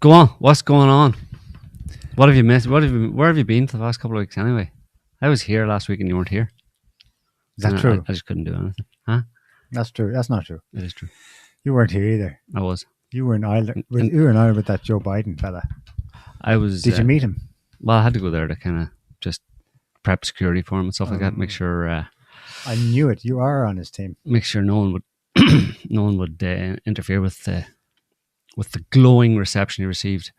Go on. What's going on? What have you missed? Where have you been for the last couple of weeks anyway? I was here last week and you weren't here. Is that true? I just couldn't do anything. Huh? That's true. That's not true. It is true. You weren't here either. I was. You were in Ireland. You were in Ireland with that Joe Biden fella. I was. Did you meet him? Well, I had to go there to kind of just prep security for him and stuff like that. Make sure. I knew it. You are on his team. Make sure no one would interfere with the glowing reception he received.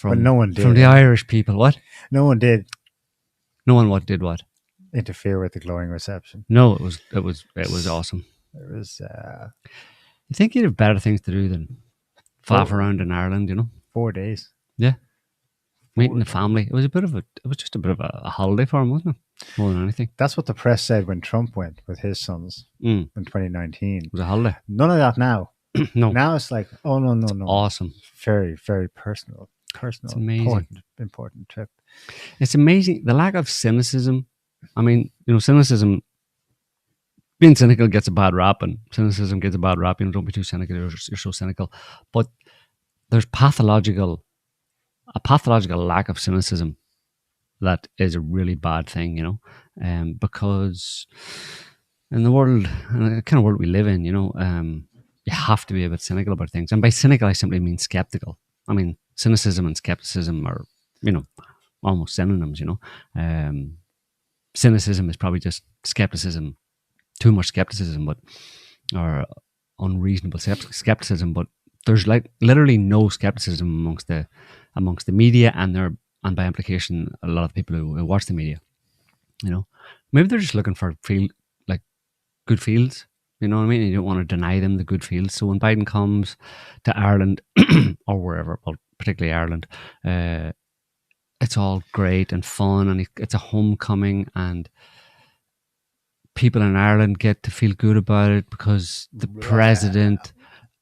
But no one did. From the Irish people. What? No one did. No one did what? Interfere with the glowing reception. No, it was awesome. It was. You think you'd have better things to do than faff around in Ireland? 4 days. Yeah. Meeting the family. It was just a bit of a holiday for him, wasn't it? More than anything. That's what the press said when Trump went with his sons in 2019. It was a holiday. None of that now. No. Now it's like, oh no. Awesome. Very, very personal. It's amazing. Important trip. It's amazing. The lack of cynicism. I mean, cynicism, being cynical gets a bad rap, and cynicism gets a bad rap. Don't be too cynical. You're so cynical. But there's a pathological lack of cynicism that is a really bad thing, because in the world, in the kind of world we live in, you have to be a bit cynical about things. And by cynical, I simply mean skeptical. I mean, cynicism and skepticism are, almost synonyms, Cynicism is probably just skepticism, too much skepticism, or unreasonable skepticism. But there's like literally no skepticism amongst the media and by implication a lot of people who watch the media. Maybe they're just looking for good feels. You know what I mean? You don't want to deny them the good feels. So when Biden comes to Ireland or wherever, well, particularly Ireland, it's all great and fun, and it's a homecoming, and people in Ireland get to feel good about it because the president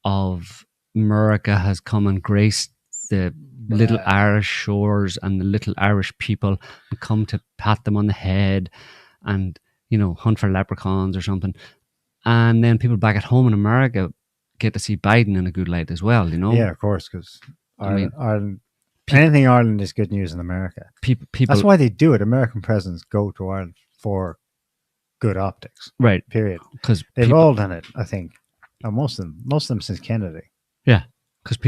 of America has come and graced the little Irish shores and the little Irish people, and come to pat them on the head and, hunt for leprechauns or something. And then people back at home in America get to see Biden in a good light as well, Yeah, of course, because Ireland, anything Ireland is good news in America. People. That's why they do it. American presidents go to Ireland for good optics. Right. Period. Because they've all done it, I think. Most of them since Kennedy. Yeah, because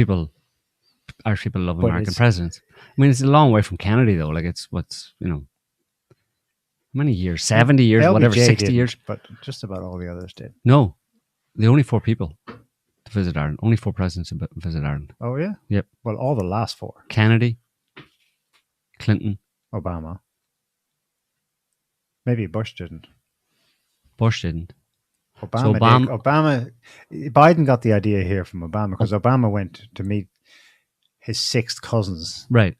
Irish people love American presidents. I mean, it's a long way from Kennedy, though. Like, it's how many years? 70 years, LBJ whatever, 60 didn't, years. But just about all the others did. No, the only 4 people to visit Ireland. Only 4 presidents to visit Ireland. Oh, yeah? Yep. Well, all the last 4. Kennedy, Clinton, Obama. Maybe Bush didn't. Bush didn't. Obama, Biden got the idea here from Obama, because Obama went to meet his 6th cousins. Right.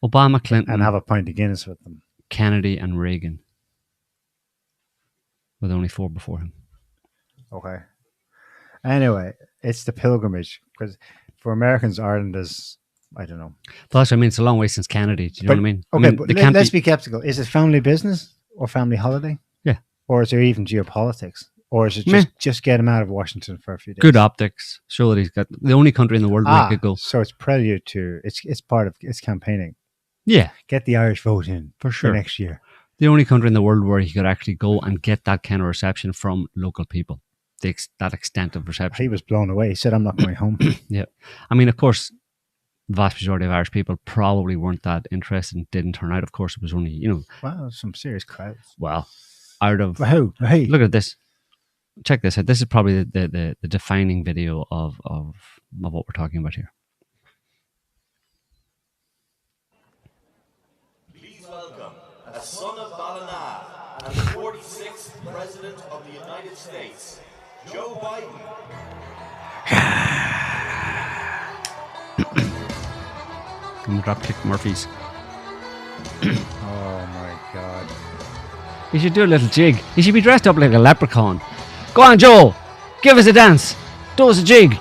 Obama, Clinton. And have a pint of Guinness with them. Kennedy and Reagan. With only 4 before him. Okay. Anyway, it's the pilgrimage, because for Americans, Ireland is, I don't know. But that's what I mean. It's a long way since Kennedy. Do you know what I mean? Okay, I mean, but let's be skeptical. Is it family business or family holiday? Yeah. Or is there even geopolitics? Or is it just get him out of Washington for a few days? Good optics. Show that he's got the only country in the world where he could go. So it's prelude to, it's part of its campaigning. Yeah. Get the Irish vote in for sure next year. The only country in the world where he could actually go and get that kind of reception from local people. That extent of reception. He was blown away. He said, I'm not going home. Yeah. I mean, of course, the vast majority of Irish people probably weren't that interested and didn't turn out. Of course, it was only, Wow, some serious crowds. Well, out of... Hey. Look at this. Check this out. This is probably the defining video of what we're talking about here. Please welcome, a son of Ballina and the 46th President of the United States, Joe Biden. And dropkick Murphys. Oh my God. He should do a little jig. He should be dressed up like a leprechaun. Go on, Joe. Give us a dance. Do us a jig.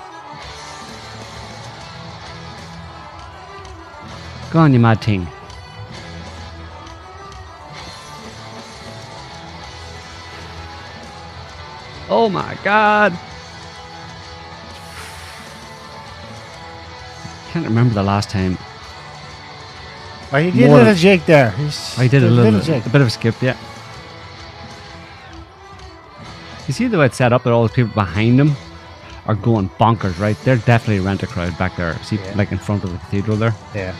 Go on, you mad thing. Oh my God. can't remember the last time. Oh, he did a little jig there. I did a little jig. A bit of a skip, yeah. You see the way it's set up, that all the people behind him are going bonkers, right? They're definitely a rent a crowd back there. See, like in front of the cathedral there? Yeah.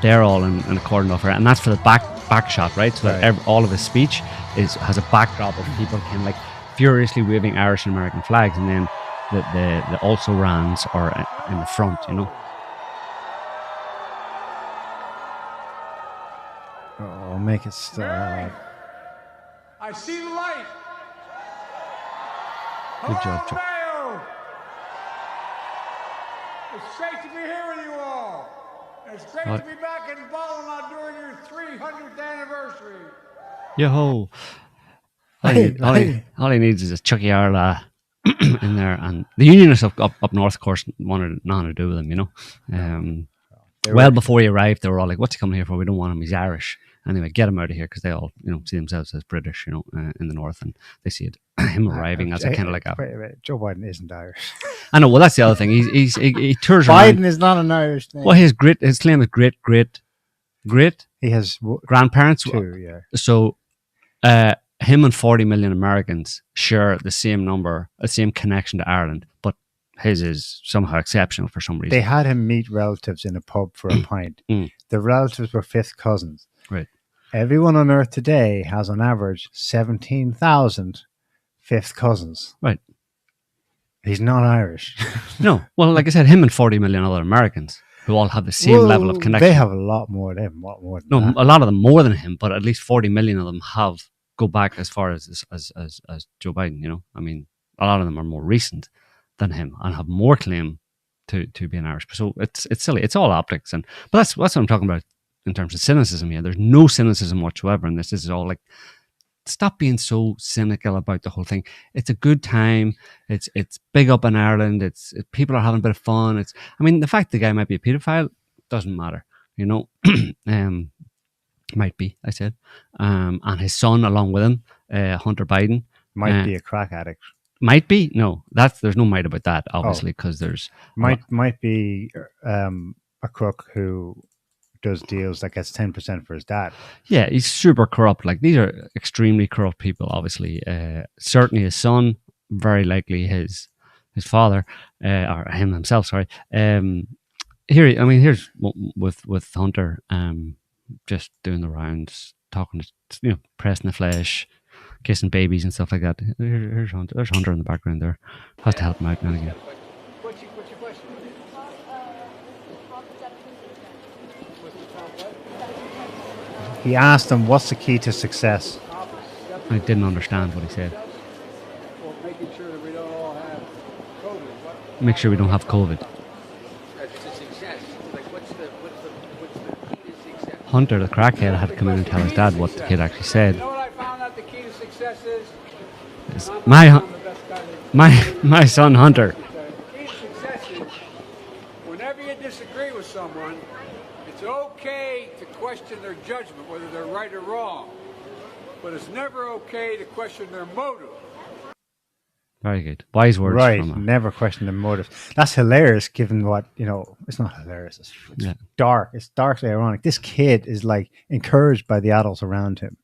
They're all in a cordon off, and that's for the back shot, right? So that all of his speech has a backdrop of people kind of like furiously waving Irish and American flags, and then the also rans are in the front, you know. Oh, make it stop. I see the light. Good job, Joe. It's great to be here with you all. It's great to be back in Baltimore during your 300th anniversary. Yo-ho. All he needs is a Chucky Arla in there, and the Unionists up north, of course, wanted nothing to do with him, you know. Before he arrived, they were all like, "What's he coming here for? We don't want him. He's Irish." Anyway, get him out of here, because they all, you know, see themselves as British, you know, in the north, and they see him arriving as a kind of like a. Wait, Joe Biden isn't Irish. I know. Well, that's the other thing. He tours Biden around. is not an Irish name. Well, his claim is great. He has grandparents. 2, yeah. So, him and 40 million Americans share the same connection to Ireland, but his is somehow exceptional for some reason. They had him meet relatives in a pub for a pint. The relatives were fifth cousins. Right. Everyone on Earth today has on average 17,000 fifth cousins. Right. He's not Irish. No. Well, like I said, him and 40 million other Americans who all have the same level of connection. They have a lot more than him. A lot of them more than him, but at least 40 million of them go back as far as Joe Biden, you know. I mean, a lot of them are more recent than him and have more claim to being Irish. So it's silly. It's all optics, but that's what I'm talking about in terms of cynicism here. There's no cynicism whatsoever in this. This is all like, stop being so cynical about the whole thing. It's a good time. It's big up in Ireland. People are having a bit of fun. I mean, the fact the guy might be a pedophile doesn't matter, you know. Might be, I said. And his son along with him, Hunter Biden, might be a crack addict. Might be? No, there's no might about that, obviously, because there's might be a crook who does deals that gets 10% for his dad. Yeah, he's super corrupt. Like, these are extremely corrupt people, obviously. Certainly his son, very likely his father, or him himself, sorry. Here's with Hunter, just doing the rounds, talking to, you know, pressing the flesh, kissing babies and stuff like that. There's Hunter in the background there. Has to help him out now and again. What's your question? He asked him, "What's the key to success?" I didn't understand what he said. Well, making sure that we don't all have COVID. Make sure we don't have COVID. That's to success. Like, what's the key to success? Hunter, the crackhead, had to come in and tell his dad what the kid actually said. You know what I found out the key to success is? My son Hunter. The key to success is, whenever you disagree with someone, it's okay to question their judgment, whether they're right or wrong. But it's never okay to question their motive. Very good. Wise words. Right. From Never question the motive. That's hilarious, given what, you know, it's not hilarious. It's dark. It's darkly ironic. This kid is like encouraged by the adults around him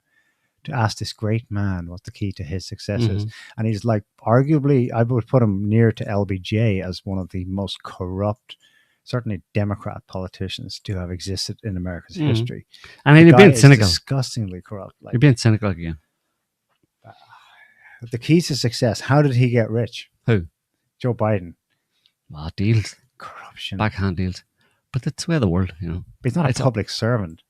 to ask this great man what the key to his success is. And he's like, arguably, I would put him near to LBJ as one of the most corrupt, certainly Democrat politicians to have existed in America's history. And you're being cynical. Disgustingly corrupt. Like, you're being cynical again. The key to success. How did he get rich? Who? Joe Biden. Well, deals. Corruption. Backhand deals. But that's the way of the world, you know. But he's not a public servant.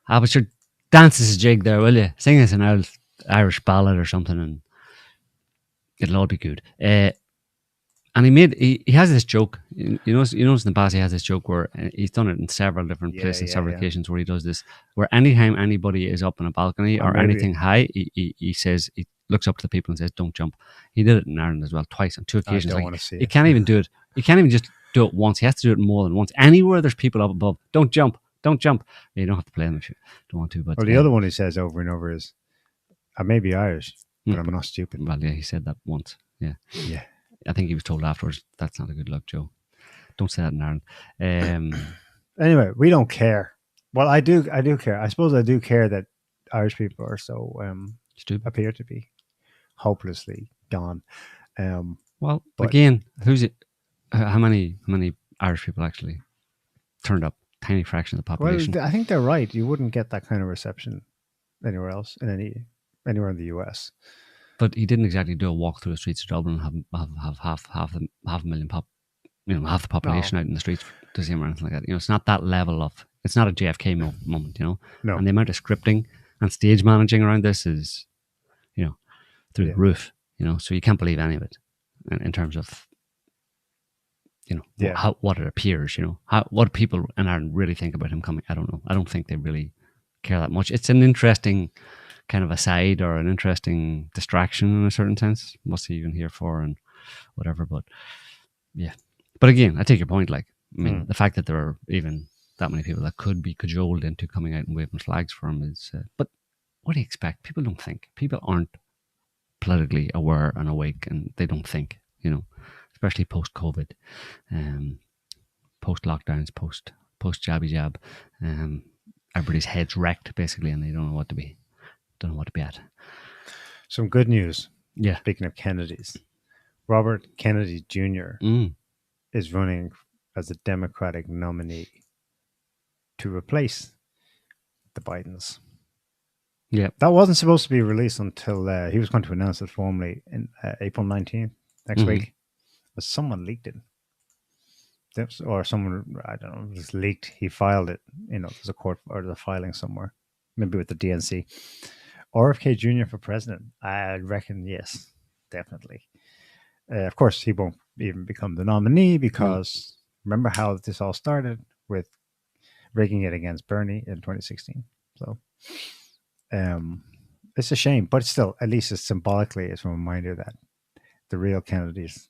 But sure, dance us a jig there, will you? Sing us an old Irish ballad or something, and it'll all be good. And he has this joke. You notice in the past he has this joke where he's done it in several different places, several occasions where he does this. Where anytime anybody is up on a balcony or anything high, he says, he looks up to the people and says, "Don't jump." He did it in Ireland as well, twice on 2 occasions. I don't want to see it. He can't even do it. He can't even just do it once. He has to do it more than once. Anywhere there's people up above, don't jump. Don't jump. You don't have to play them if you don't want to. But the other one he says over and over is, "I may be Irish, but I'm not stupid." Well, yeah, he said that once. Yeah. Yeah. I think he was told afterwards, "That's not a good look, Joe." Don't say that in Ireland. Anyway, we don't care. Well, I do care. I suppose I do care that Irish people are so Stupid. appear to be hopelessly gone. Well, but- again, who's it? How many Irish people actually turned up? Tiny fraction of the population. Well, I think they're right. You wouldn't get that kind of reception anywhere else anywhere in the US. But he didn't exactly do a walk through the streets of Dublin and have half a million half the population out in the streets to see him or anything like that. You know, it's not that level of. It's not a JFK moment. You know, No. And the amount of scripting and stage managing around this is, you know, through the roof. You know, so you can't believe any of it in terms of, you know, what it appears. You know, what people in Ireland really think about him coming. I don't know. I don't think they really care that much. It's an interesting kind of aside or an interesting distraction in a certain sense. What's he even here for and whatever. But yeah. But again, I take your point. Like, I mean, the fact that there are even that many people that could be cajoled into coming out and waving flags for him is. But what do you expect? People don't think. People aren't politically aware and awake, and they don't think. You know, especially post COVID, post lockdowns, post jabby jab. Everybody's heads wrecked basically, and they don't know what to be at. Some good news. Yeah. Speaking of Kennedys, Robert Kennedy Jr. is running as a Democratic nominee to replace the Bidens. Yeah. That wasn't supposed to be released until he was going to announce it formally in April 19th, next week. But someone leaked it. Or someone, I don't know, just leaked. He filed it. You know, there's a court or the filing somewhere, maybe with the DNC. RFK Jr. for president. I reckon, yes, definitely. Of course, he won't even become the nominee because remember how this all started with rigging it against Bernie in 2016. So it's a shame, but still, at least it's symbolically, it's a reminder that the real Kennedys,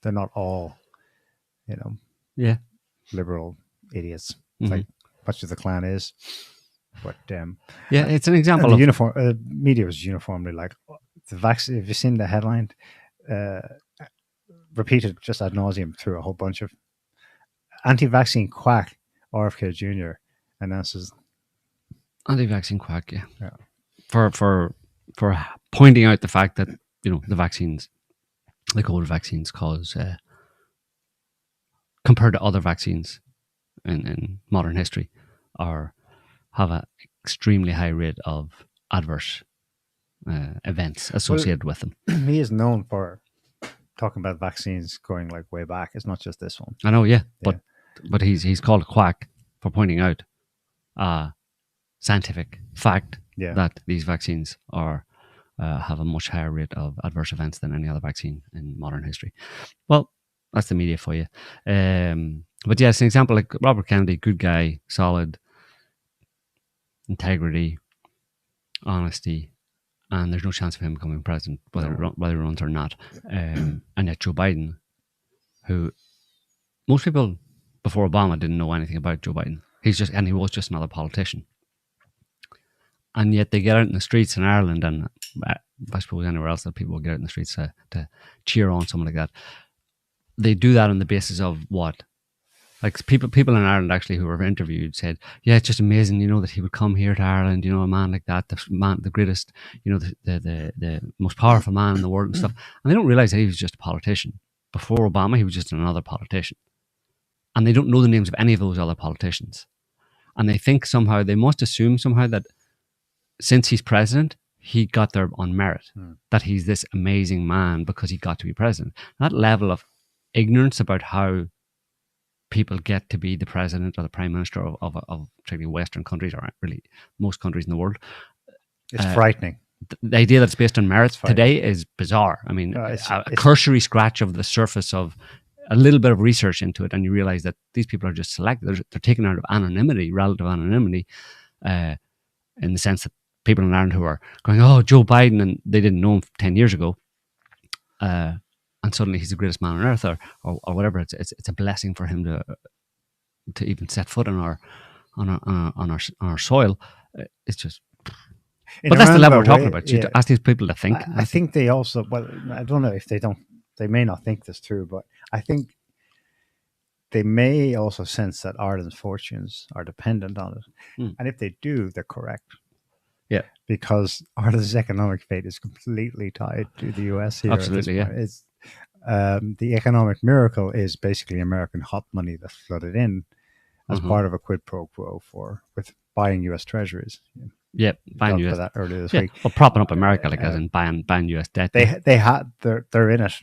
they're not all, you know, liberal idiots, like much of the Klan is. But it's an example of uniform. Media was uniformly like the vaccine. Have you seen the headline? Repeated just ad nauseum through a whole bunch of anti-vaccine quack. RFK Jr. announces anti-vaccine quack. Yeah. For pointing out the fact that, you know, the vaccines, the COVID vaccines, cause compared to other vaccines in modern history, have an extremely high rate of adverse events associated with them. He is known for talking about vaccines going like way back. It's not just this one. I know, but he's called a quack for pointing out scientific fact that these vaccines are have a much higher rate of adverse events than any other vaccine in modern history. Well, that's the media for you. But yeah, it's an example like Robert Kennedy, good guy, solid, integrity, honesty, and there's no chance of him becoming president, whether he runs or not. And yet Joe Biden, who most people before Obama didn't know anything about Joe Biden. He was just another politician. And yet they get out in the streets in Ireland, and I suppose anywhere else that people will get out in the streets to cheer on someone like that. They do that on the basis of what? Like people in Ireland actually who were interviewed said, yeah, it's just amazing, you know, that he would come here to Ireland, you know, a man like that, the greatest, you know, the most powerful man in the world and stuff. And they don't realize that he was just a politician. Before Obama, he was just another politician. And they don't know the names of any of those other politicians. And they think somehow, they must assume somehow that since he's president, he got there on merit, that he's this amazing man because he got to be president. That level of ignorance about how people get to be the president or the prime minister of particularly Western countries, or really most countries in the world. It's frightening. The idea that it's based on merit today is bizarre. I mean, a cursory scratch of the surface of a little bit of research into it, and you realize that these people are just selected. They're taken out of anonymity, relative anonymity, in the sense that people in Ireland who are going, oh, Joe Biden, and they didn't know him 10 years ago, and suddenly he's the greatest man on earth, or whatever. It's a blessing for him to even set foot on our soil. It's just. But that's the level we're talking about. You ask these people to think. I think they also, well, I don't know if they don't, they may not think this through, but I think they may also sense that Ireland's fortunes are dependent on it. Mm. And if they do, they're correct. Yeah. Because Ireland's economic fate is completely tied to the US here. Absolutely, at this point. It's the economic miracle is basically American hot money that's flooded in as part of a quid pro quo with buying US treasuries. Yeah, buying Talked US. about that earlier this Yeah, week. well, propping up America, like as in buying US debt. They're in it.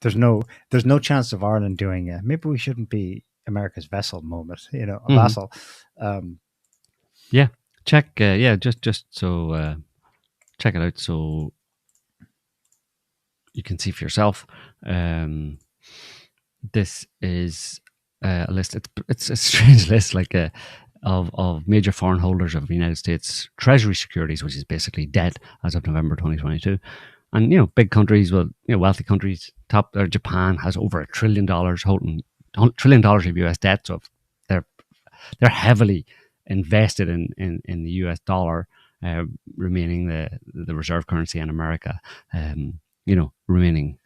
There's no chance of Ireland doing it. Maybe we shouldn't be America's vessel moment, a vassal. Yeah, check. Just so check it out so you can see for yourself. This is a list. It's a strange list, like of major foreign holders of the United States Treasury securities, which is basically debt as of November 2022. And big countries, wealthy countries. Japan has over $1 trillion holding $1 trillion of US debt. So they're heavily invested in the US dollar, remaining the reserve currency in America. Remaining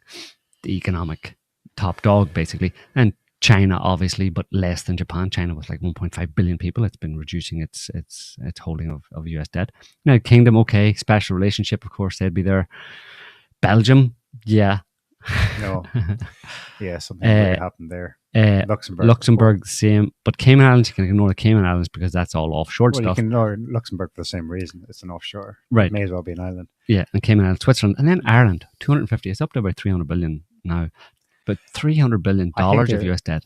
the economic top dog, basically. And China, obviously, but less than Japan. China with like 1.5 billion people. It's been reducing its holding of US debt. Now, Kingdom, okay, special relationship, of course, they'd be there. Belgium, yeah. No. Yeah, something weird happened there. Luxembourg, the same. But Cayman Islands, you can ignore the Cayman Islands because that's all offshore stuff. You can ignore Luxembourg for the same reason. It's an offshore. Right. It may as well be an island. Yeah, and Cayman Islands, Switzerland. And then Ireland, 250. It's up to about 300 billion now. But $300 billion of US debt.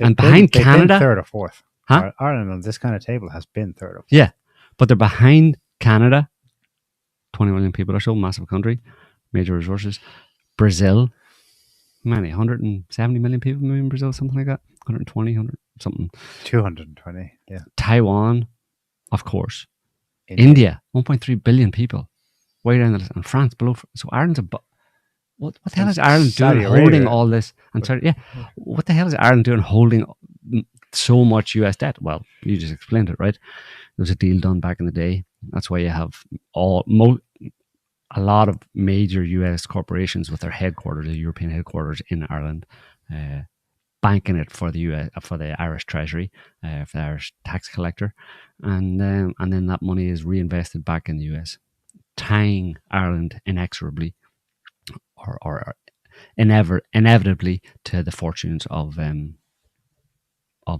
And behind Canada. Third or fourth. Huh? Ireland on this kind of table has been third or fourth. Yeah. But they're behind Canada. 20 million people or so, massive country, major resources. Brazil. Many? 170 million people maybe in Brazil, something like that. 120, 100, something. 220, yeah. Taiwan, of course. India 1.3 billion people. Way down the list. And France below. So Ireland's what the hell is Ireland doing holding all this? What the hell is Ireland doing holding so much US debt? Well, you just explained it, right? There was a deal done back in the day. That's why you have a lot of major US corporations with their headquarters, the European headquarters in Ireland, banking it for the Irish Treasury, for the Irish tax collector, and then that money is reinvested back in the US, tying Ireland inexorably or inevitably to the fortunes of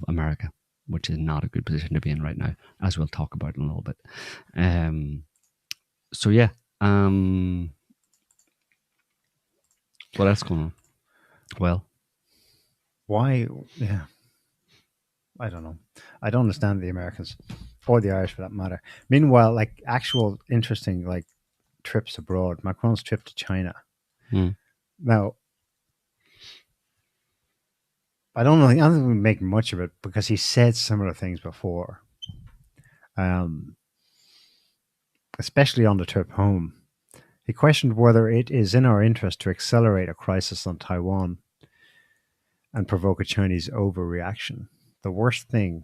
America, which is not a good position to be in right now, as we'll talk about in a little bit. So yeah. What else going on? Well, why? Yeah, I don't know. I don't understand the Americans or the Irish for that matter. Meanwhile, like actual interesting like trips abroad. Macron's trip to China. Now, I don't know. I don't think we make much of it because he said similar things before. Especially on the trip home. He questioned whether it is in our interest to accelerate a crisis on Taiwan and provoke a Chinese overreaction. The worst thing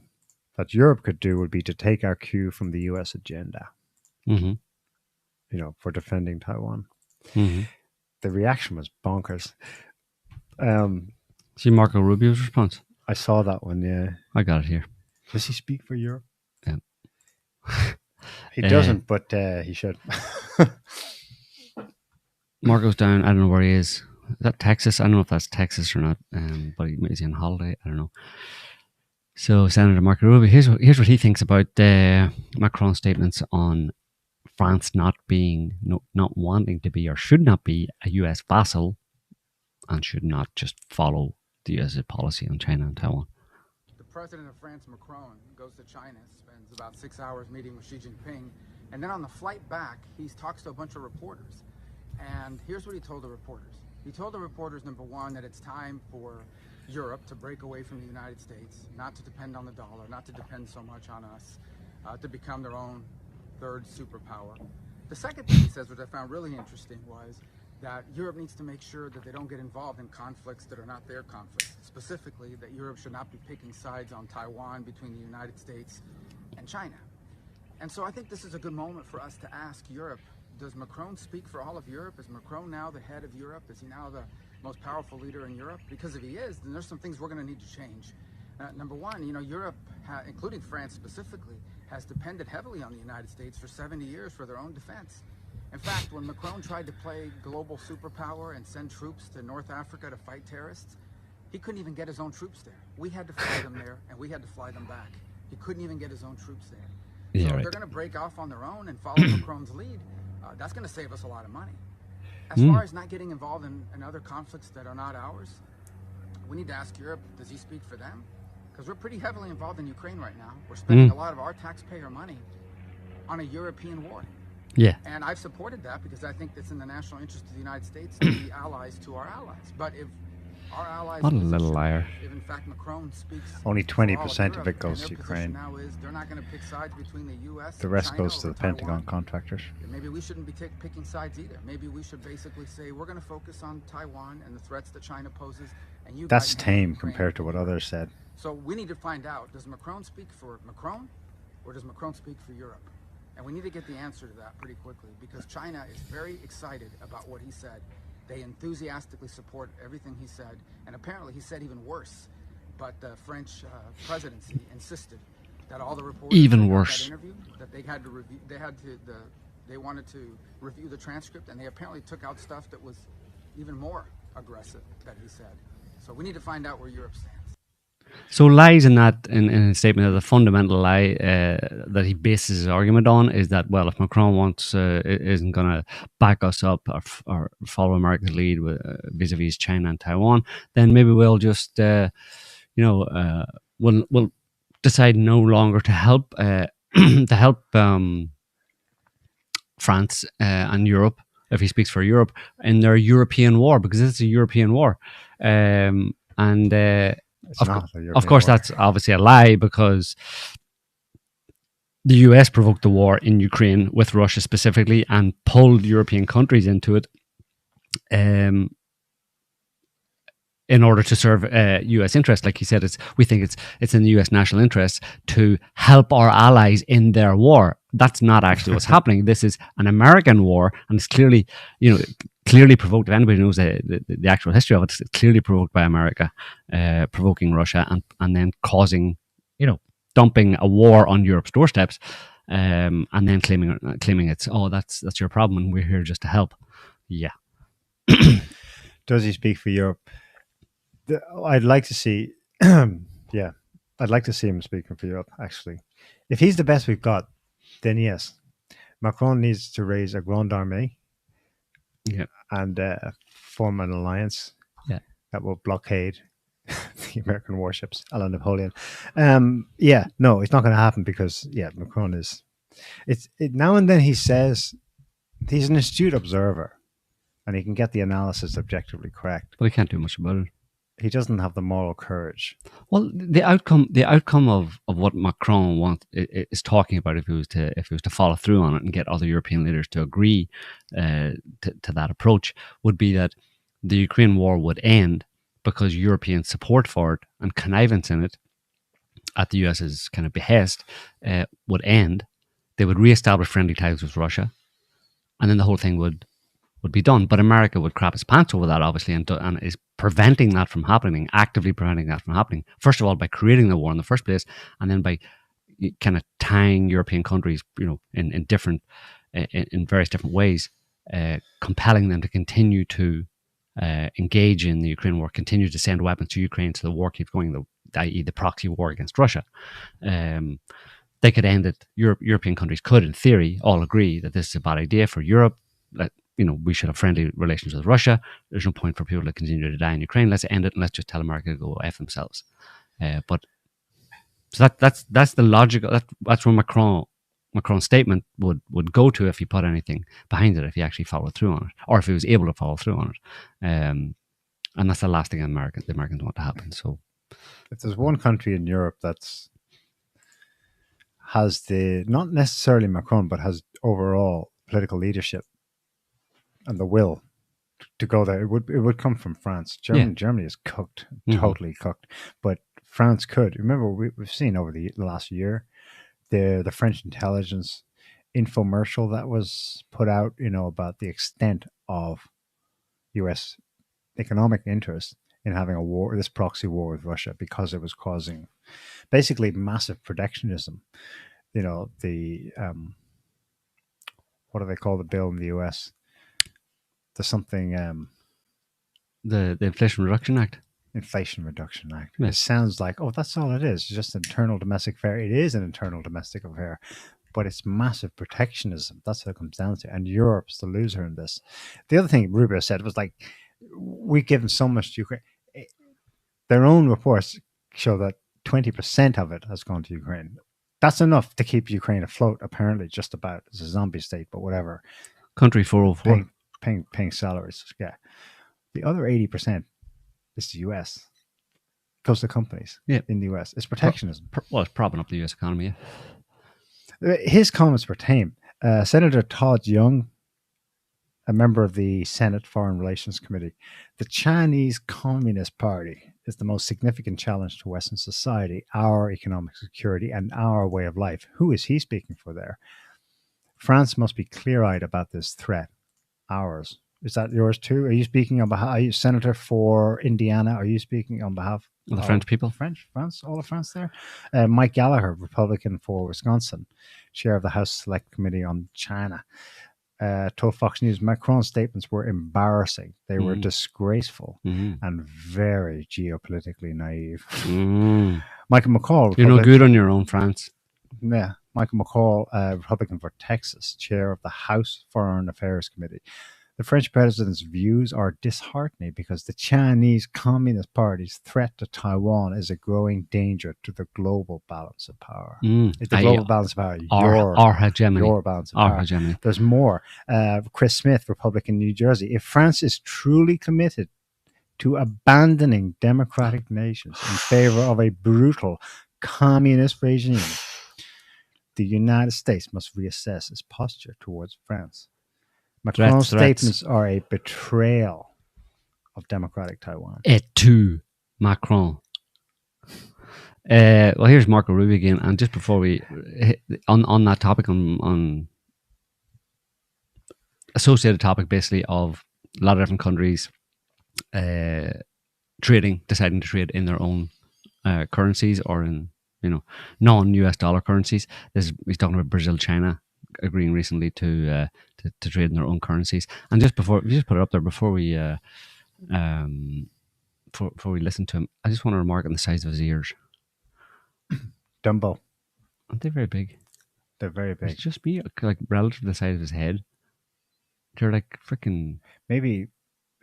that Europe could do would be to take our cue from the US agenda, for defending Taiwan. The reaction was bonkers. See Marco Rubio's response? I saw that one, yeah. I got it here. Does he speak for Europe? Yeah. He doesn't, but he should. Marco's down. I don't know where he is. Is that Texas? I don't know if that's Texas or not. But is he on holiday? I don't know. So Senator Marco Rubio, here's what he thinks about Macron's statements on France not wanting to be or should not be a US vassal and should not just follow the US policy on China and Taiwan. The president of France, Macron, goes to China, spends about 6 hours meeting with Xi Jinping, and then on the flight back, he talks to a bunch of reporters. And here's what he told the reporters. He told the reporters, number one, that it's time for Europe to break away from the United States, not to depend on the dollar, not to depend so much on us, to become their own third superpower. The second thing he says, which I found really interesting, was that Europe needs to make sure that they don't get involved in conflicts that are not their conflicts. Specifically, that Europe should not be picking sides on Taiwan between the United States and China. And so I think this is a good moment for us to ask Europe, does Macron speak for all of Europe? Is Macron now the head of Europe? Is he now the most powerful leader in Europe? Because if he is, then there's some things we're going to need to change. Number one, Europe, including France specifically, has depended heavily on the United States for 70 years for their own defense. In fact, when Macron tried to play global superpower and send troops to North Africa to fight terrorists, he couldn't even get his own troops there. We had to fly them there, and we had to fly them back. He couldn't even get his own troops there. So if they're going to break off on their own and follow Macron's lead, that's going to save us a lot of money. As far as not getting involved in other conflicts that are not ours, we need to ask Europe, does he speak for them? Because we're pretty heavily involved in Ukraine right now. We're spending a lot of our taxpayer money on a European war. Yeah. And I've supported that because I think it's in the national interest of the United States to be allies to our allies. But if our allies... What a little liar. If in fact Macron speaks... Only 20% of it goes to Ukraine. Now is they're not going to pick sides between the U.S. The rest China goes to the Pentagon contractors. Maybe we shouldn't be picking sides either. Maybe we should basically say we're going to focus on Taiwan and the threats that China poses. And you That's guys tame compared to what others said. So we need to find out, does Macron speak for Macron or does Macron speak for Europe? And we need to get the answer to that pretty quickly because China is very excited about what he said. They enthusiastically support everything he said. And apparently he said even worse. But the French presidency insisted that all the reporters even that worse that interview, that they had to review, they wanted to review the transcript, and they apparently took out stuff that was even more aggressive that he said. So we need to find out where Europe stands. So lies in that in his statement of the fundamental lie that he bases his argument on is that, well, if Macron isn't going to back us up or follow America's lead with, vis-a-vis China and Taiwan, then maybe we'll just we'll decide no longer to help France and Europe, if he speaks for Europe, in their European war, because this is a European war, Of course, that's obviously a lie because the US provoked the war in Ukraine with Russia specifically and pulled European countries into it in order to serve US interests. Like he said, we think it's in the US national interest to help our allies in their war. That's not actually what's happening. This is an American war, and it's clearly, clearly provoked. If anybody knows the actual history of it, it's clearly provoked by America, provoking Russia and then causing, dumping a war on Europe's doorsteps, and then claiming it's, that's your problem and we're here just to help. Yeah. Does he speak for Europe? I'd like to see, I'd like to see him speaking for Europe, actually. If he's the best we've got, then yes. Macron needs to raise a grande armée and form an alliance that will blockade the American warships a la Napoleon. No, it's not going to happen because, Macron is... now and then he says he's an astute observer and he can get the analysis objectively correct. But he can't do much about it. He doesn't have the moral courage. Well, the outcome of what Macron is talking about, if he was to follow through on it and get other European leaders to agree to that approach, would be that the Ukraine war would end because European support for it and connivance in it at the US's kind of behest would end. They would reestablish friendly ties with Russia, and then the whole thing would be done. But America would crap its pants over that, obviously, and is preventing that from happening, actively preventing that from happening. First of all, by creating the war in the first place, and then by kind of tying European countries, in various different ways, compelling them to continue to engage in the Ukraine war, continue to send weapons to Ukraine so the war keeps going, i.e. the proxy war against Russia. They could end it. European countries could, in theory, all agree that this is a bad idea for Europe, that we should have friendly relations with Russia. There's no point for people to continue to die in Ukraine. Let's end it and let's just tell America to go F themselves. So that's the logical. That's where Macron's statement would go to if he put anything behind it, if he actually followed through on it, or if he was able to follow through on it. And that's the last thing the Americans want to happen. So, if there's one country in Europe has not necessarily Macron, but has overall political leadership and the will to go there, it would come from France. Germany is cooked, totally cooked. But France could. Remember, we've seen over the last year the French intelligence infomercial that was put out, about the extent of U.S. economic interest in having a war, this proxy war with Russia, because it was causing basically massive protectionism. You know, the what do they call the bill in the US? There's something The Inflation Reduction Act. Inflation Reduction Act. Yeah. It sounds like, oh, that's all it is. It's just internal domestic affair. It is an internal domestic affair, but it's massive protectionism. That's what it comes down to. And Europe's the loser in this. The other thing Rubio said was like, we've given so much to Ukraine. Their own reports show that 20% of it has gone to Ukraine. That's enough to keep Ukraine afloat, apparently, just about. It's a zombie state, but whatever. Country 404. Paying salaries. Yeah. The other 80% is the US. Goes to companies in the US. It's protectionism. Well, it's propping up the US economy. Yeah. His comments were tame. Senator Todd Young, a member of the Senate Foreign Relations Committee, the Chinese Communist Party is the most significant challenge to Western society, our economic security, and our way of life. Who is he speaking for there? France must be clear-eyed about this threat. Ours. Is that yours too? Are you speaking on behalf? Are you senator for Indiana? Are you speaking on behalf of the French people? France, all of France there. Mike Gallagher, Republican for Wisconsin, chair of the House Select Committee on China, told Fox News Macron's statements were embarrassing. They were disgraceful and very geopolitically naive. Michael McCall, you're no good on your own, France. Yeah, Michael McCall, Republican for Texas, chair of the House Foreign Affairs Committee. The French president's views are disheartening because the Chinese Communist Party's threat to Taiwan is a growing danger to the global balance of power. It's the global balance of power. Our hegemony. Your balance of power. Hegemony. There's more. Chris Smith, Republican, New Jersey. If France is truly committed to abandoning democratic nations in favor of a brutal communist regime, the United States must reassess its posture towards France. Macron's statements are a betrayal of democratic Taiwan. Et tu, Macron. Well, here's Marco Rubio again. And just before we hit on that topic, on associated topic, basically, of a lot of different countries deciding to trade in their own currencies or in, non-US dollar currencies. He's talking about Brazil, China agreeing recently to trade in their own currencies. And just before, you just put it up there before we before we listen to him, I just want to remark on the size of his ears. Dumbo. Aren't they very big? They're very big. It's just me, like relative to the size of his head. They're like freaking maybe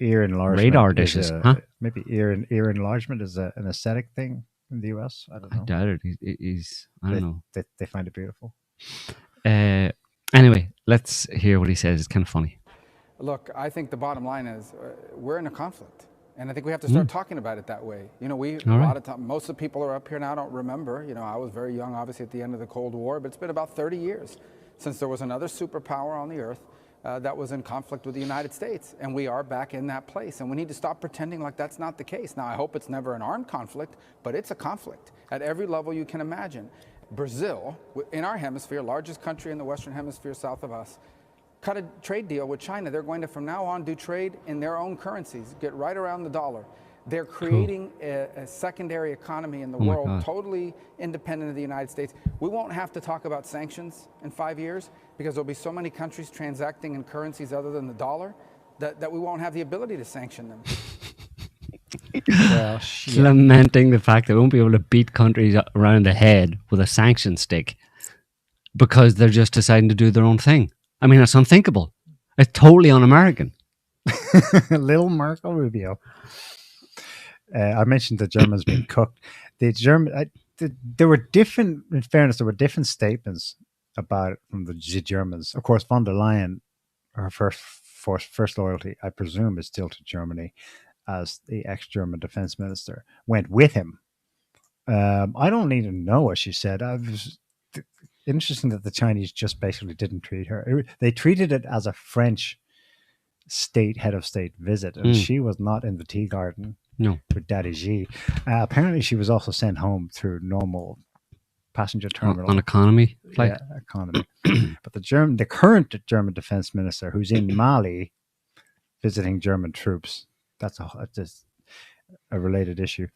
ear enlargement. Radar dishes, huh? Maybe ear enlargement is an aesthetic thing in the US. I don't know. I doubt it. I don't know. They find it beautiful. Anyway, let's hear what he says. It's kind of funny. Look, I think the bottom line is we're in a conflict. And I think we have to start talking about it that way. Lot of time, most of the people are up here now don't remember. I was very young, obviously, at the end of the Cold War, but it's been about 30 years since there was another superpower on the earth that was in conflict with the United States. And we are back in that place. And we need to stop pretending like that's not the case. Now, I hope it's never an armed conflict, but it's a conflict at every level you can imagine. Brazil, in our hemisphere, largest country in the Western Hemisphere south of us, cut a trade deal with China. They're going to, from now on, do trade in their own currencies, get right around the dollar. They're creating a secondary economy in the world, totally independent of the United States. We won't have to talk about sanctions in 5 years because there'll be so many countries transacting in currencies other than the dollar that we won't have the ability to sanction them. Well, lamenting the fact that we won't be able to beat countries around the head with a sanction stick because they're just deciding to do their own thing. I mean, it's unthinkable. It's totally un-American. Little Marco Rubio. I mentioned the Germans being cooked. There were different, in fairness, there were different statements about it from the Germans. Of course, von der Leyen, her first loyalty, I presume, is still to Germany, as the ex-German defense minister, went with him. I don't need to know what she said. Interesting that the Chinese just basically didn't treat her. They treated it as a French head of state visit, and she was not in the tea garden with Daddy Xi. Apparently, she was also sent home through normal passenger terminal. On economy flight? Yeah, economy. But the current German defense minister, who's in Mali visiting German troops, a related issue.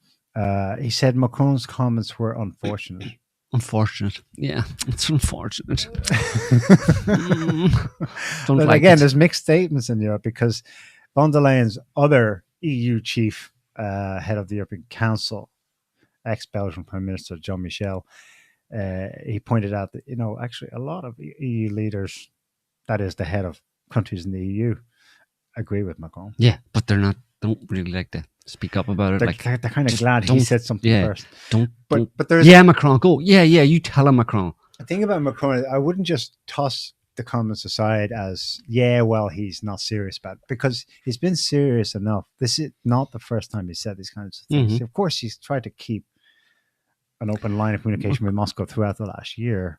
He said Macron's comments were unfortunate. Unfortunate. Yeah, it's unfortunate. Don't But like again, it. there's mixed statements in Europe because von der Leyen's other EU chief, head of the European Council, ex-Belgian Prime Minister Jean Michel, he pointed out that, actually a lot of EU leaders, that is the head of countries in the EU, agree with Macron. Yeah, but don't really like to speak up about it. They're kind of glad he said something first. But there's Macron, go. Yeah, you tell him, Macron. The thing about Macron, I wouldn't just toss the comments aside as, he's not serious about it, because he's been serious enough. This is not the first time he said these kinds of things. Mm-hmm. Of course, he's tried to keep an open line of communication with Moscow throughout the last year.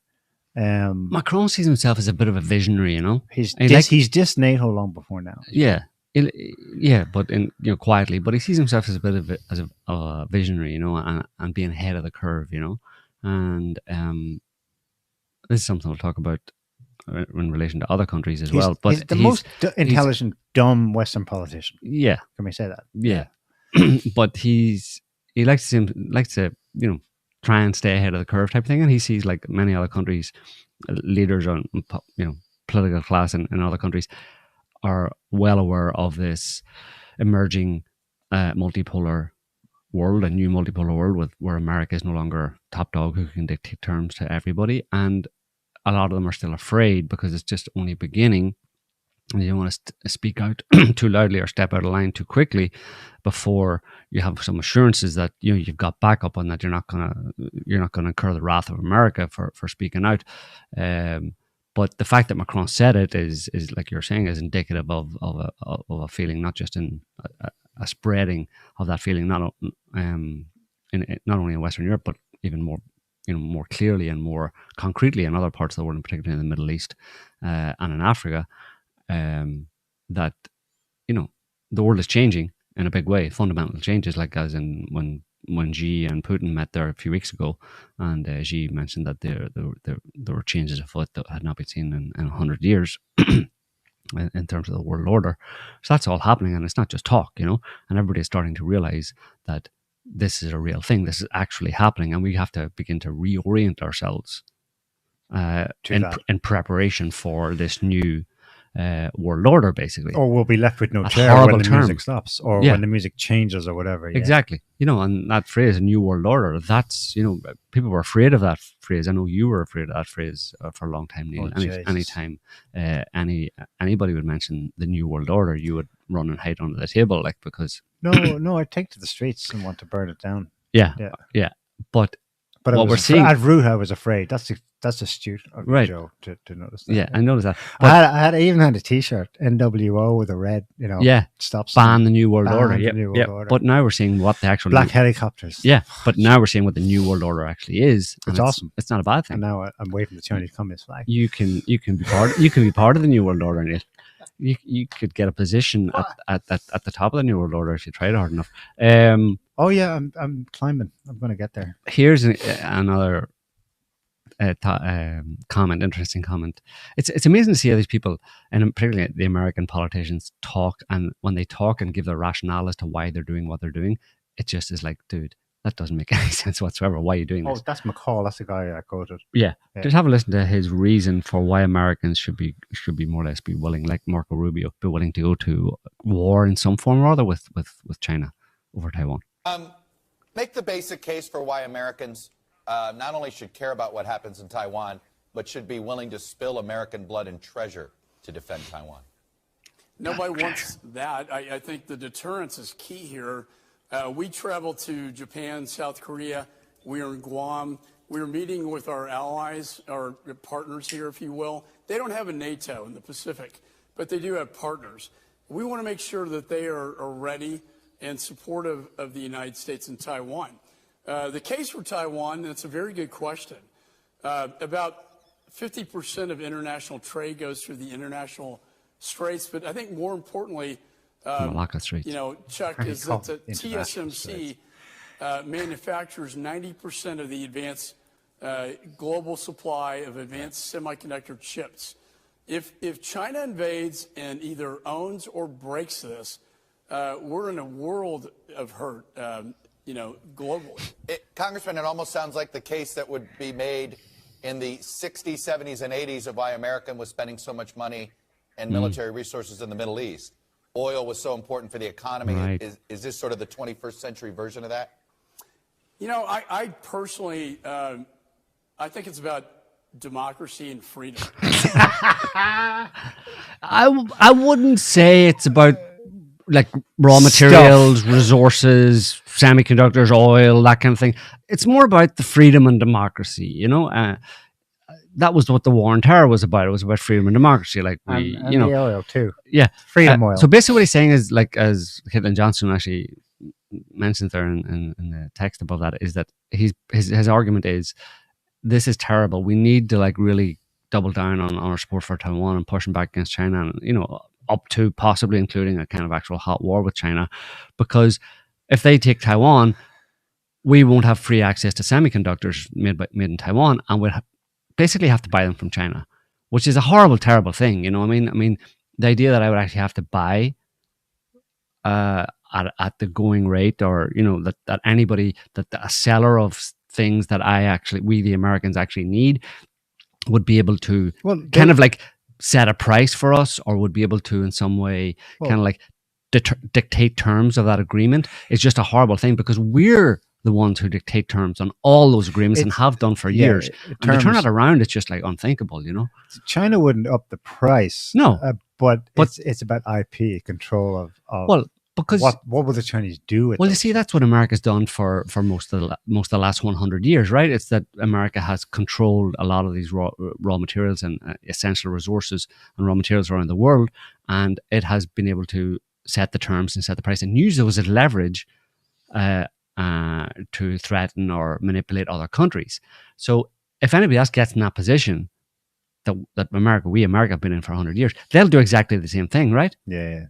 Macron sees himself as a bit of a visionary, He's dissed NATO long before now. Yeah, but quietly. But he sees himself as a bit of a visionary, and being ahead of the curve, And this is something we'll talk about in relation to other countries as well. But he's the most intelligent, dumb Western politician. Yeah, can we say that? Yeah, but he likes to try and stay ahead of the curve type thing, and he sees, like many other countries, leaders on political class in other countries are well aware of this emerging multipolar world, a new multipolar world where America is no longer top dog who can dictate terms to everybody, and a lot of them are still afraid because it's just only beginning. And you don't want to speak out too loudly or step out of line too quickly before you have some assurances that you've got backup on that you're not gonna incur the wrath of America for speaking out. But the fact that Macron said it is like you're saying, is indicative of a feeling, not just in a spreading of that feeling, not only in Western Europe, but even more more clearly and more concretely in other parts of the world, and particularly in the Middle East and in Africa. That the world is changing in a big way, fundamental changes, like as in when Xi and Putin met there a few weeks ago, and Xi mentioned that there were changes afoot that had not been seen in 100 years in terms of the world order. So that's all happening, and it's not just talk, and everybody is starting to realize that this is a real thing. This is actually happening, and we have to begin to reorient ourselves in preparation for this new world order, basically. Or we'll be left with no chair when the music stops, or when the music changes, or whatever. Yeah. Exactly. And that phrase, a new world order, that's, people were afraid of that phrase. I know you were afraid of that phrase for a long time, Neil. Anytime anybody would mention the new world order, you would run and hide under the table, because... No, I'd take to the streets and want to burn it down. Yeah. But what we're seeing... At root, I was afraid. That's astute of Joe to notice that. Yeah, I noticed that. I even had a T-shirt, NWO, with a red, stop sign. Ban the new world order. Yeah. But now we're seeing what the actual black helicopters. Yeah, but now we're seeing what the new world order actually is. It's awesome. It's not a bad thing. And now I'm waving the Chinese Communist flag. You can be part of the new world order, Neil. You could get a position at the top of the new world order if you tried hard enough. Oh yeah, I'm climbing. I'm going to get there. Here's another interesting comment. It's amazing to see how these people, and particularly the American politicians, talk, and when they talk and give their rationale as to why they're doing what they're doing, it just is like, dude, that doesn't make any sense whatsoever. Why are you doing this? Oh, that's McCall. That's the guy I quoted. Yeah. Just have a listen to his reason for why Americans should be more or less be willing, like Marco Rubio, be willing to go to war in some form or other with China over Taiwan. Make the basic case for why Americans not only should care about what happens in Taiwan, but should be willing to spill American blood and treasure to defend Taiwan. Nobody wants that. I think the deterrence is key here. We traveled to Japan, South Korea. We are in Guam. We're meeting with our allies, our partners here, if you will. They don't have a NATO in the Pacific, but they do have partners. We want to make sure that they are ready and supportive of the United States and Taiwan. The case for Taiwan, that's a very good question. About 50% of international trade goes through the international straits, but I think more importantly, Malacca Straits. Chuck, is that the TSMC manufactures 90% of the advanced global supply of advanced semiconductor chips. If China invades and either owns or breaks this, we're in a world of hurt, globally. Congressman, it almost sounds like the case that would be made in the 60s, 70s, and 80s of why America was spending so much money and military resources in the Middle East. Oil was so important for the economy. Right. Is this sort of the 21st century version of that? I personally, I think it's about democracy and freedom. I wouldn't say it's about like raw materials, resources, semiconductors, oil, that kind of thing. It's more about the freedom and democracy, that was what the war on terror was about. It was about freedom and democracy. Like and the oil too. Yeah. Freedom oil. So basically what he's saying is, like, as Caitlin Johnson actually mentions there in the text above that, is that his argument is, this is terrible. We need to like really double down on our support for Taiwan and pushing back against China, and up to possibly including a kind of actual hot war with China, because if they take Taiwan, we won't have free access to semiconductors made in Taiwan, and we'll basically have to buy them from China, which is a horrible, terrible thing. I mean, the idea that I would actually have to buy at the going rate, or that anybody, that a seller of things that we the Americans actually need would be able to kind of like set a price for us, or would be able to in some way kind of like dictate terms of that agreement, is just a horrible thing, because we're the ones who dictate terms on all those agreements and have done for years. And to turn it around, it's just like unthinkable, China wouldn't up the price. No. But it's about IP control of well, because what will the Chinese do with you see, that's what America's done for most of the last 100 years, right? It's that America has controlled a lot of these raw materials and essential resources and raw materials around the world, and it has been able to set the terms and set the price and use those as leverage to threaten or manipulate other countries. So if anybody else gets in that position that America have been in for 100 years, they'll do exactly the same thing, right? Yeah.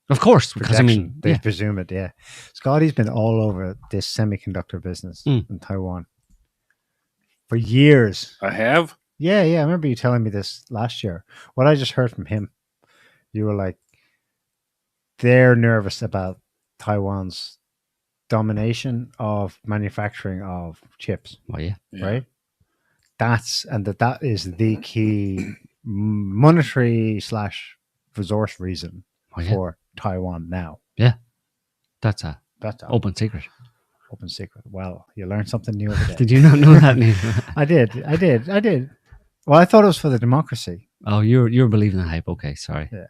Of course, because they presume it. Yeah, Scotty's been all over this semiconductor business in Taiwan for years. I have. Yeah. I remember you telling me this last year. What I just heard from him, you were like, they're nervous about Taiwan's domination of manufacturing of chips. Well, yeah. Right. That is the key monetary / resource reason for Taiwan now. Yeah, that's a open secret. Open secret. Well, you learned something new every day. Did you not know that, Neil? I did. Well, I thought it was for the democracy. Oh, you're believing the hype. Okay, sorry. Yeah.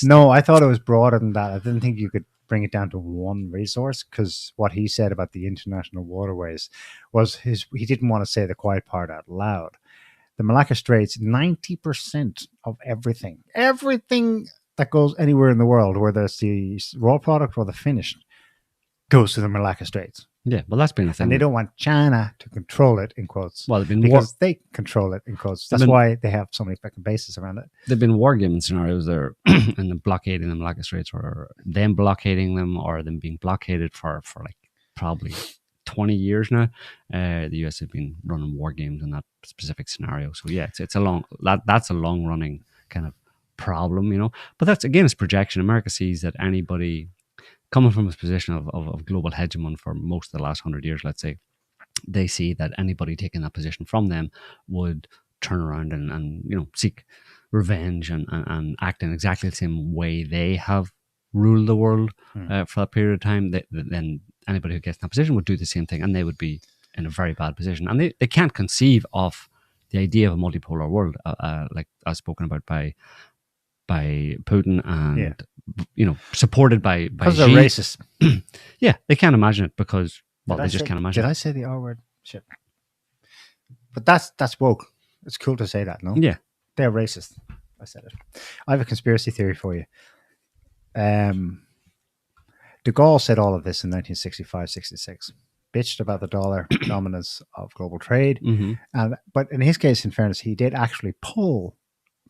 No, I thought it was broader than that. I didn't think you could bring it down to one resource, because what he said about the international waterways was he didn't want to say the quiet part out loud. The Malacca Straits, 90% of everything that goes anywhere in the world, whether it's the raw product or the finished, goes to the Malacca Straits. Yeah, well, that's been a thing. And they don't want China to control it, in quotes. Well, because they control it, in quotes. That's why they have so many fucking bases around it. There've been wargaming scenarios there, and the blockading the Malacca Straits, or them blockading them, or them being blockaded for like probably 20 years now. The US have been running war games in that specific scenario. So yeah, that's a long running kind of problem, But that's, again, it's projection. America sees that anybody coming from a position of global hegemon for most of the last 100 years, let's say, they see that anybody taking that position from them would turn around and seek revenge and act in exactly the same way they have ruled the world for that period of time. Then anybody who gets in that position would do the same thing, and they would be in a very bad position. And they can't conceive of the idea of a multipolar world, like as spoken about by Putin and supported by because they're racist. Yeah, they can't imagine it because they just can't imagine. Did I say the R word? Shit. But that's woke. It's cool to say that, no? Yeah, they're racist. I said it. I have a conspiracy theory for you. De Gaulle said all of this in 1965-66. Bitched about the dollar dominance of global trade, but in his case, in fairness, he did actually pull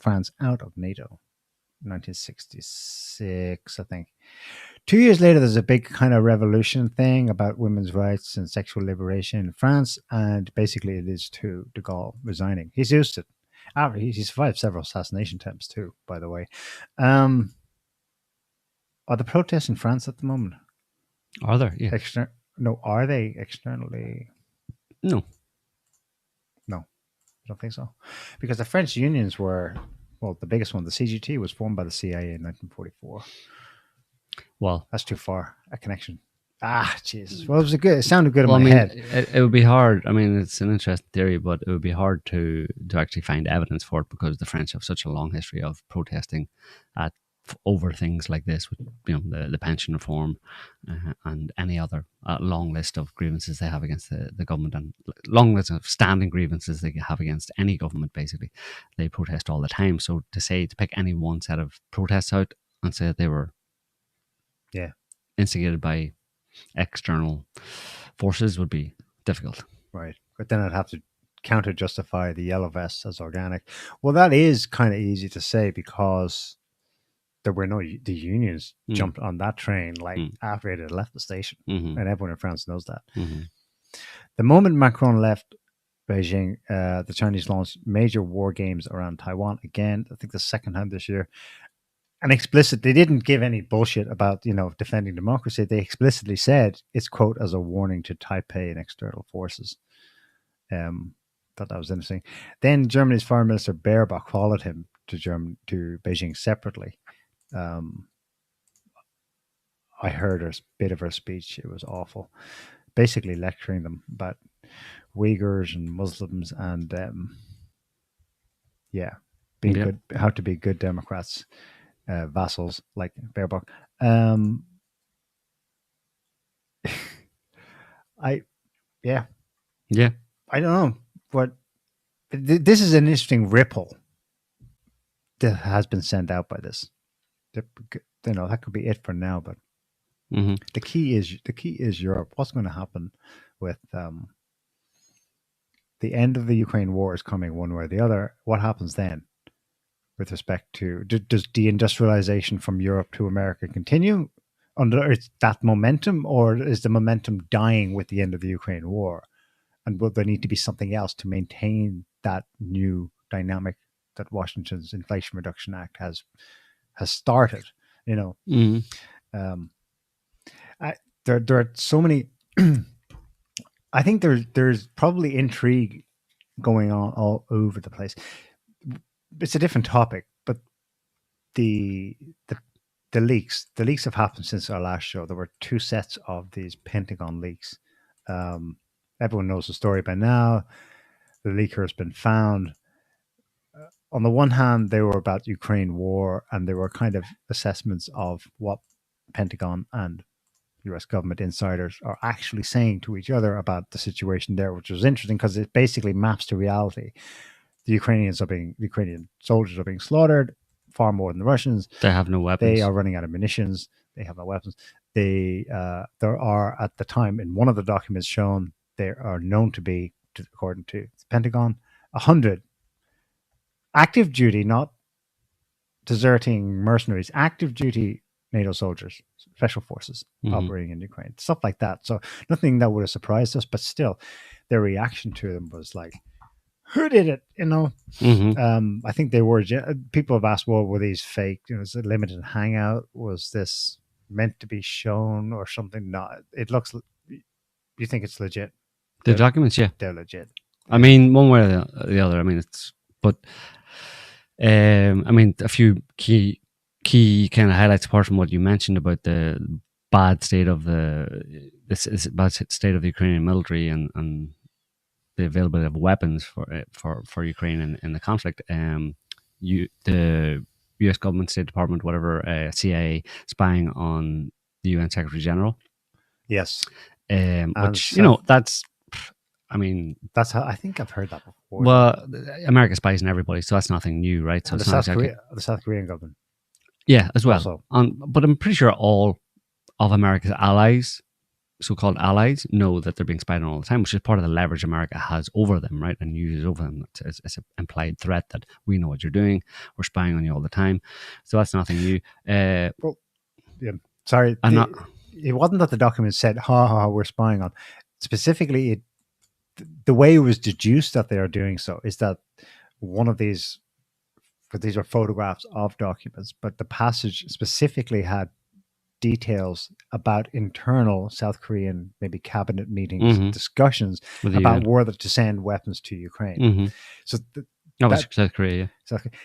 France out of NATO. 1966, I think. 2 years later, there's a big kind of revolution thing about women's rights and sexual liberation in France, and basically it is to De Gaulle resigning. He's used it. He survived several assassination attempts too, by the way. Are the protests in France at the moment? Are there? Yeah. No, are they externally? No. No, I don't think so. Because the French unions were, well, the biggest one, the CGT, was formed by the CIA in 1944. Well, that's too far a connection. Jesus. Well, it sounded good in my I mean, head. It would be hard. I mean, it's an interesting theory, but it would be hard to actually find evidence for it because the French have such a long history of protesting over things like this, with the pension reform and any other long list of grievances they have against the government, and long list of standing grievances they have against any government. Basically, they protest all the time. So to pick any one set of protests out and say that they were instigated by external forces would be difficult. Right. But then I'd have to counter justify the yellow vests as organic. Well, that is kind of easy to say because there were the unions jumped on that train after it had left the station. And everyone in France knows that. The moment Macron left Beijing, the Chinese launched major war games around Taiwan. Again, I think the second time this year. And they didn't give any bullshit about, defending democracy. They explicitly said it's, quote, as a warning to Taipei and external forces. Thought that was interesting. Then Germany's Foreign Minister Baerbock followed him to Beijing separately. I heard a bit of her speech. It was awful. Basically lecturing them about Uyghurs and Muslims and, being good, how to be good Democrats. Vassals like Baerbock. I don't know, but this is an interesting ripple that has been sent out by this. That could be it for now, but the key is Europe. What's going to happen with the end of the Ukraine war is coming one way or the other. What happens then? With respect to, does deindustrialization from Europe to America continue under that momentum, or is the momentum dying with the end of the Ukraine war? And will there need to be something else to maintain that new dynamic that Washington's Inflation Reduction Act has started? There are so many. I think there's probably intrigue going on all over the place. It's a different topic, but the leaks have happened since our last show. There were 2 sets of these Pentagon leaks. Everyone knows the story by now. The leaker has been found. On the one hand, they were about Ukraine war, and they were kind of assessments of what Pentagon and US government insiders are actually saying to each other about the situation there, which was interesting because it basically maps to reality. The Ukrainian soldiers are being slaughtered far more than the Russians. They have no weapons. They are running out of munitions. They have no weapons. There are, at the time, in one of the documents shown, there are known to be, according to the Pentagon, 100 active duty, not deserting mercenaries, active duty NATO soldiers, special forces operating in Ukraine, stuff like that. So nothing that would have surprised us, but still, their reaction to them was like, who did it? I think they were. People have asked, well, were these fake? Is it limited hangout? Was this meant to be shown or something? No, it looks. You think it's legit? The documents, yeah, they're legit. I mean, one way or the other. I mean, a few key kind of highlights apart from what you mentioned about the bad state of the Ukrainian military and the availability of weapons for Ukraine in the conflict. The U.S. government, State Department, whatever, CIA spying on the UN Secretary General. Yes, which that's. I mean, that's how I think I've heard that before. Well, America spies on everybody, so that's nothing new, right? So the South Korean government, yeah, as well. But I'm pretty sure all of America's allies, so-called allies, know that they're being spied on all the time, which is part of the leverage America has over them, right? And uses over them as an implied threat that we know what you're doing, we're spying on you all the time. So that's nothing new. Well, yeah, sorry, it wasn't that the document said, we're spying on. Specifically, the way it was deduced that they are doing so is that one of these, because these are photographs of documents, but the passage specifically had details about internal South Korean maybe cabinet meetings, Mhm. discussions With the about UN. whether to send weapons to Ukraine. Mhm. So Oh, it's South Korea. Yeah. South Korea.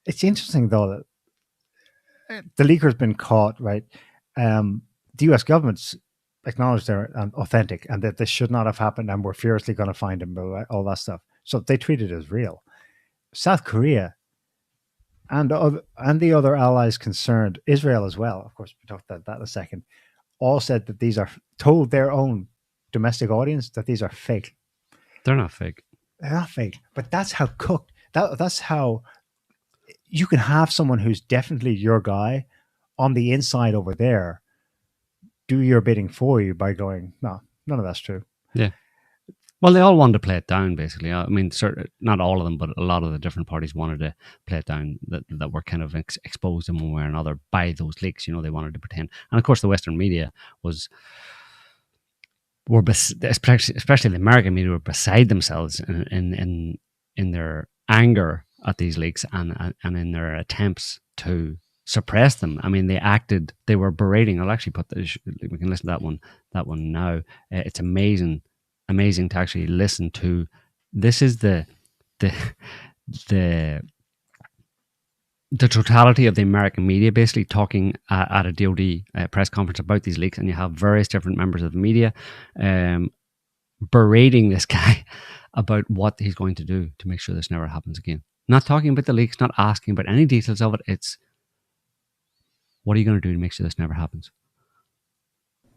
It's interesting though that the leaker's been caught, right? The U.S. government's acknowledged they're authentic and that this should not have happened, and we're furiously going to find him, all that stuff. So they treat it as real. South Korea and the other allies concerned, Israel as well, of course, we talked about that in a second, all said that these are told their own domestic audience that these are fake. They're not fake. They're not fake, but that's how cooked. That's how you can have someone who's definitely your guy on the inside over there do your bidding for you by going, no, none of that's true. Yeah. Well, they all wanted to play it down, basically. I mean, not all of them, but a lot of the different parties wanted to play it down, that were kind of exposed in one way or another by those leaks. They wanted to pretend. And of course, the Western media especially the American media, were beside themselves in their anger at these leaks and in their attempts to suppress them. I mean, they were berating. I'll actually we can listen to that one now. It's amazing to actually listen to. This is the totality of the American media basically talking at a DOD press conference about these leaks, and you have various different members of the media berating this guy about what he's going to do to make sure this never happens again. Not talking about the leaks, not asking about any details of it. It's, what are you going to do to make sure this never happens?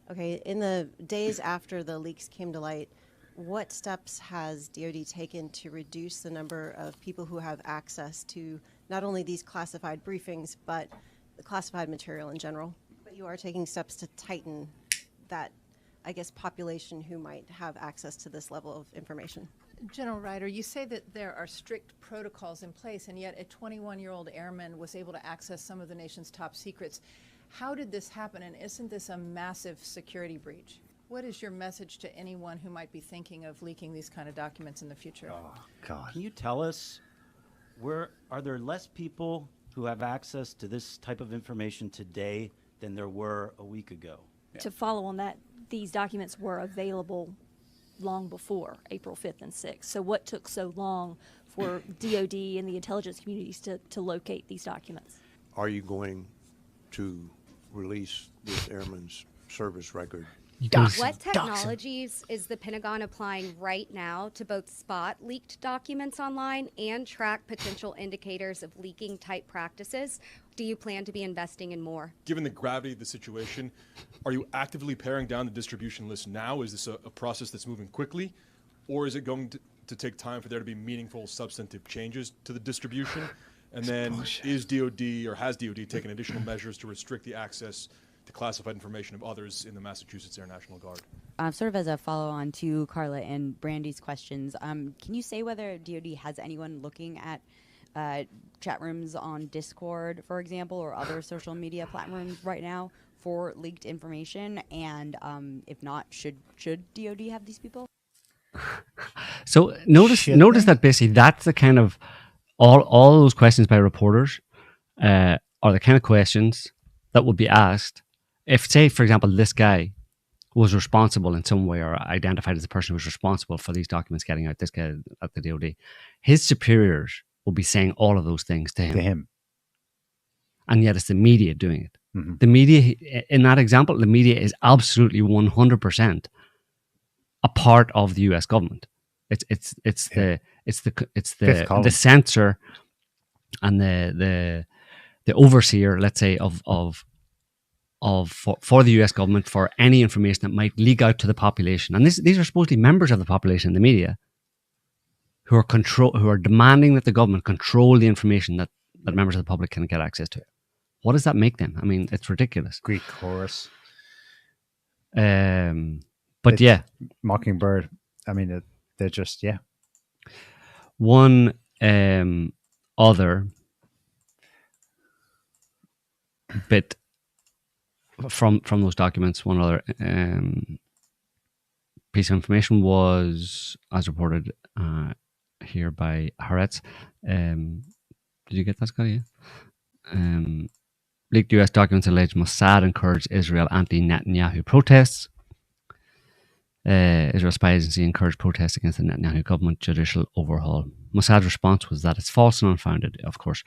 Okay, in the days after the leaks came to light, what steps has DoD taken to reduce the number of people who have access to not only these classified briefings, but the classified material in general? But you are taking steps to tighten that, I guess, population who might have access to this level of information. General Ryder, you say that there are strict protocols in place, and yet a 21-year-old airman was able to access some of the nation's top secrets. How did this happen, and isn't this a massive security breach? What is your message to anyone who might be thinking of leaking these kind of documents in the future? Oh, God. Can you tell us, are there less people who have access to this type of information today than there were a week ago? To follow on that, these documents were available long before April 5th and 6th. So what took so long for DOD and the intelligence communities to locate these documents? Are you going to release this airman's service record? What technologies is the Pentagon applying right now to both spot leaked documents online and track potential indicators of leaking type practices? Do you plan to be investing in more? Given the gravity of the situation, are you actively paring down the distribution list now? Is this a process that's moving quickly? Or is it going to take time for there to be meaningful substantive changes to the distribution? And then is DOD or has DOD taken additional measures to restrict the access to classified information of others in the Massachusetts Air National Guard? Sort of as a follow-on to Carla and Brandy's questions, can you say whether DOD has anyone looking at chat rooms on Discord, for example, or other social media platforms right now for leaked information? And if not, should DOD have these people? So notice that basically that's the kind of all those questions by reporters are the kind of questions that would be asked if, say, for example, this guy was responsible in some way or identified as the person who was responsible for these documents getting out, this guy at the DOD, his superiors will be saying all of those things to him. And yet it's the media doing it. Mm-hmm. The media, in that example, the media is absolutely 100% a part of the US government. It's the censor and the overseer, let's say, for the US government for any information that might leak out to the population. And these are supposedly members of the population in the media who are demanding that the government control the information that members of the public can get access to. What does that make them? I mean, it's ridiculous. Greek chorus. But yeah. Mockingbird. I mean, they're just, yeah. One other bit from those documents, one other piece of information was, as reported here by Haaretz. Did you get that, Scotty? Yeah. leaked US documents allege Mossad encouraged Israel anti-Netanyahu protests. Israel spy agency encouraged protests against the Netanyahu government judicial overhaul. Mossad's response was that it's false and unfounded, of course,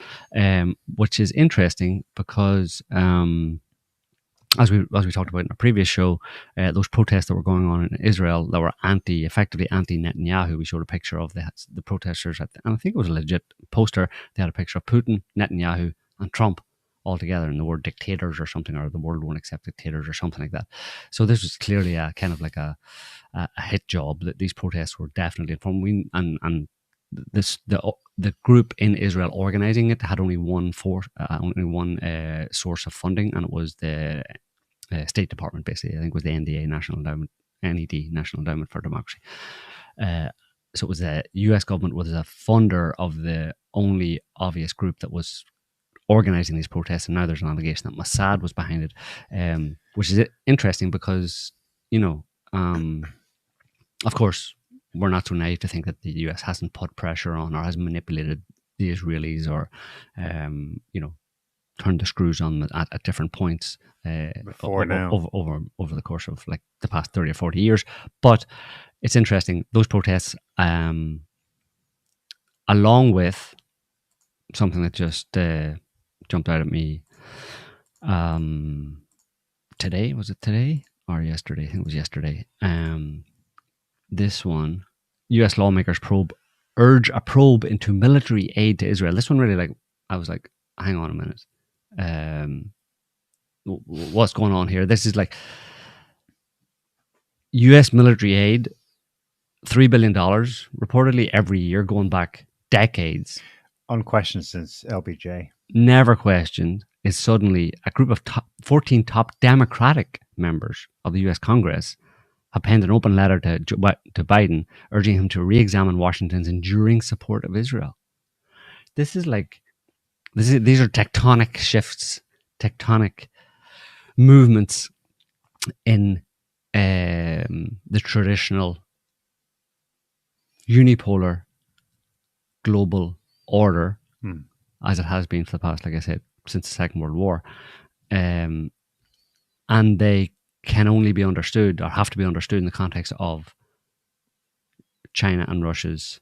which is interesting because, as we talked about in a previous show, those protests that were going on in Israel that were effectively anti-Netanyahu. We showed a picture of the protesters, and I think it was a legit poster. They had a picture of Putin, Netanyahu, and Trump all together, and the word dictators or something, or the world won't accept dictators or something like that. So this was clearly a kind of like a hit job. That these protests were definitely informed, and the group in Israel organizing it had only one source of funding, and it was the State Department, basically. I think it was the NED, National Endowment for Democracy. So it was the U.S. government was a funder of the only obvious group that was organizing these protests, and now there's an allegation that Mossad was behind it, which is interesting because, of course, we're not so naive to think that the US hasn't put pressure on or hasn't manipulated the Israelis or, turned the screws on at different points over the course of like the past 30 or 40 years. But it's interesting, those protests, along with something that just jumped out at me today. Was it today or yesterday? I think it was yesterday. This one, U.S. lawmakers urge a probe into military aid to Israel. This one really, I was like, hang on a minute. What's going on here? This is like U.S. military aid, $3 billion, reportedly every year, going back decades. Unquestioned since LBJ. Never questioned, is suddenly a group of 14 top Democratic members of the U.S. Congress have penned an open letter to Biden, urging him to re-examine Washington's enduring support of Israel. These are tectonic shifts, tectonic movements in the traditional unipolar global order, as it has been for the past, like I said, since the Second World War. And they can only be understood or have to be understood in the context of China and Russia's,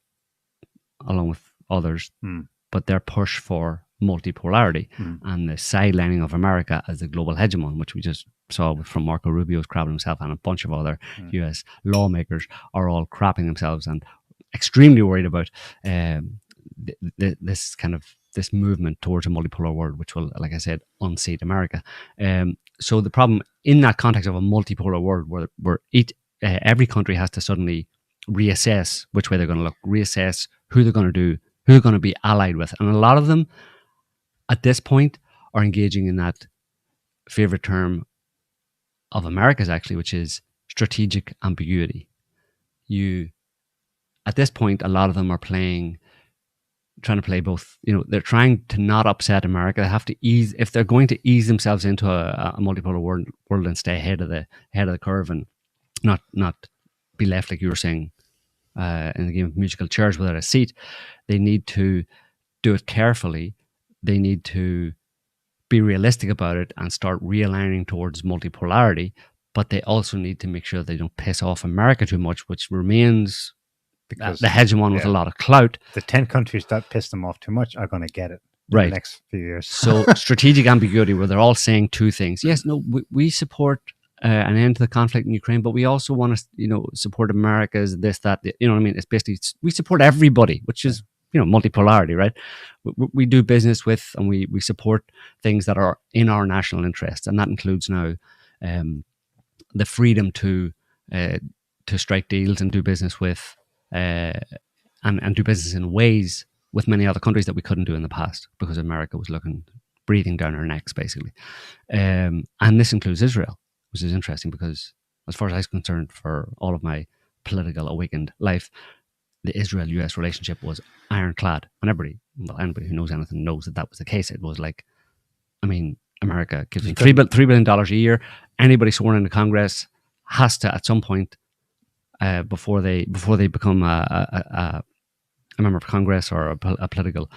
along with others, but their push for multipolarity and the sidelining of America as the global hegemon, which we just saw from Marco Rubio's crapping himself, and a bunch of other US lawmakers are all crapping themselves and extremely worried about this movement towards a multipolar world, which will, like I said, unseat America. So the problem in that context of a multipolar world, where every country has to suddenly reassess which way they're going to look, reassess who they're going to do, who they're going to be allied with, and a lot of them at this point are engaging in that favorite term of America's, actually, which is strategic ambiguity. At this point, a lot of them are trying to play both. They're trying to not upset America. They have to if they're going to ease themselves into a multipolar world and stay ahead of the curve and not be left, like you were saying, in the game of musical chairs without a seat. They need to do it carefully. They need to be realistic about it and start realigning towards multipolarity. But they also need to make sure they don't piss off America too much, which remains because the hegemon with a lot of clout. The 10 countries that piss them off too much are going to get it in the next few years. So strategic ambiguity, where they're all saying two things. Yes, no, we support an end to the conflict in Ukraine, but we also want to, support America's this, that, you know what I mean? It's basically, we support everybody, which is, multipolarity, right? We do business with, and we support things that are in our national interest. And that includes now the freedom to strike deals and do business with, and do business in ways with many other countries that we couldn't do in the past because America was breathing down our necks, basically. And this includes Israel, which is interesting because, as far as I was concerned, for all of my political awakened life, the Israel-US relationship was ironclad. And anybody who knows anything knows that was the case. It was like, America gives them $3 billion a year. Anybody sworn into Congress has to, at some point, before they become a member of Congress or a political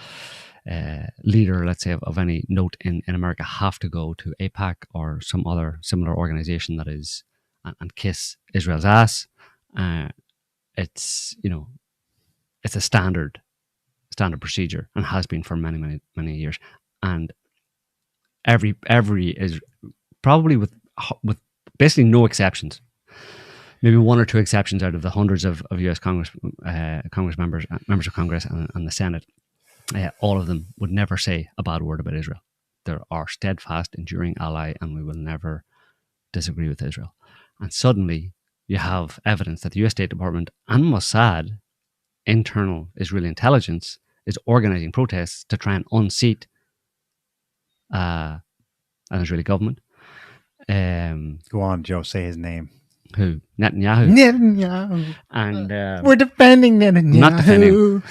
leader, let's say, of any note in America have to go to AIPAC or some other similar organization that is and kiss Israel's ass. It's it's a standard procedure and has been for many years. And every is probably with basically no exceptions. Maybe one or two exceptions out of the hundreds of U.S. Congress members of Congress and the Senate. All of them would never say a bad word about Israel. They're our steadfast, enduring ally, and we will never disagree with Israel. And suddenly, you have evidence that the U.S. State Department and Mossad, internal Israeli intelligence, is organizing protests to try and unseat an Israeli government. Go on, Joe. Say his name. Who? Netanyahu. Netanyahu. And we're defending Netanyahu. Not defending him.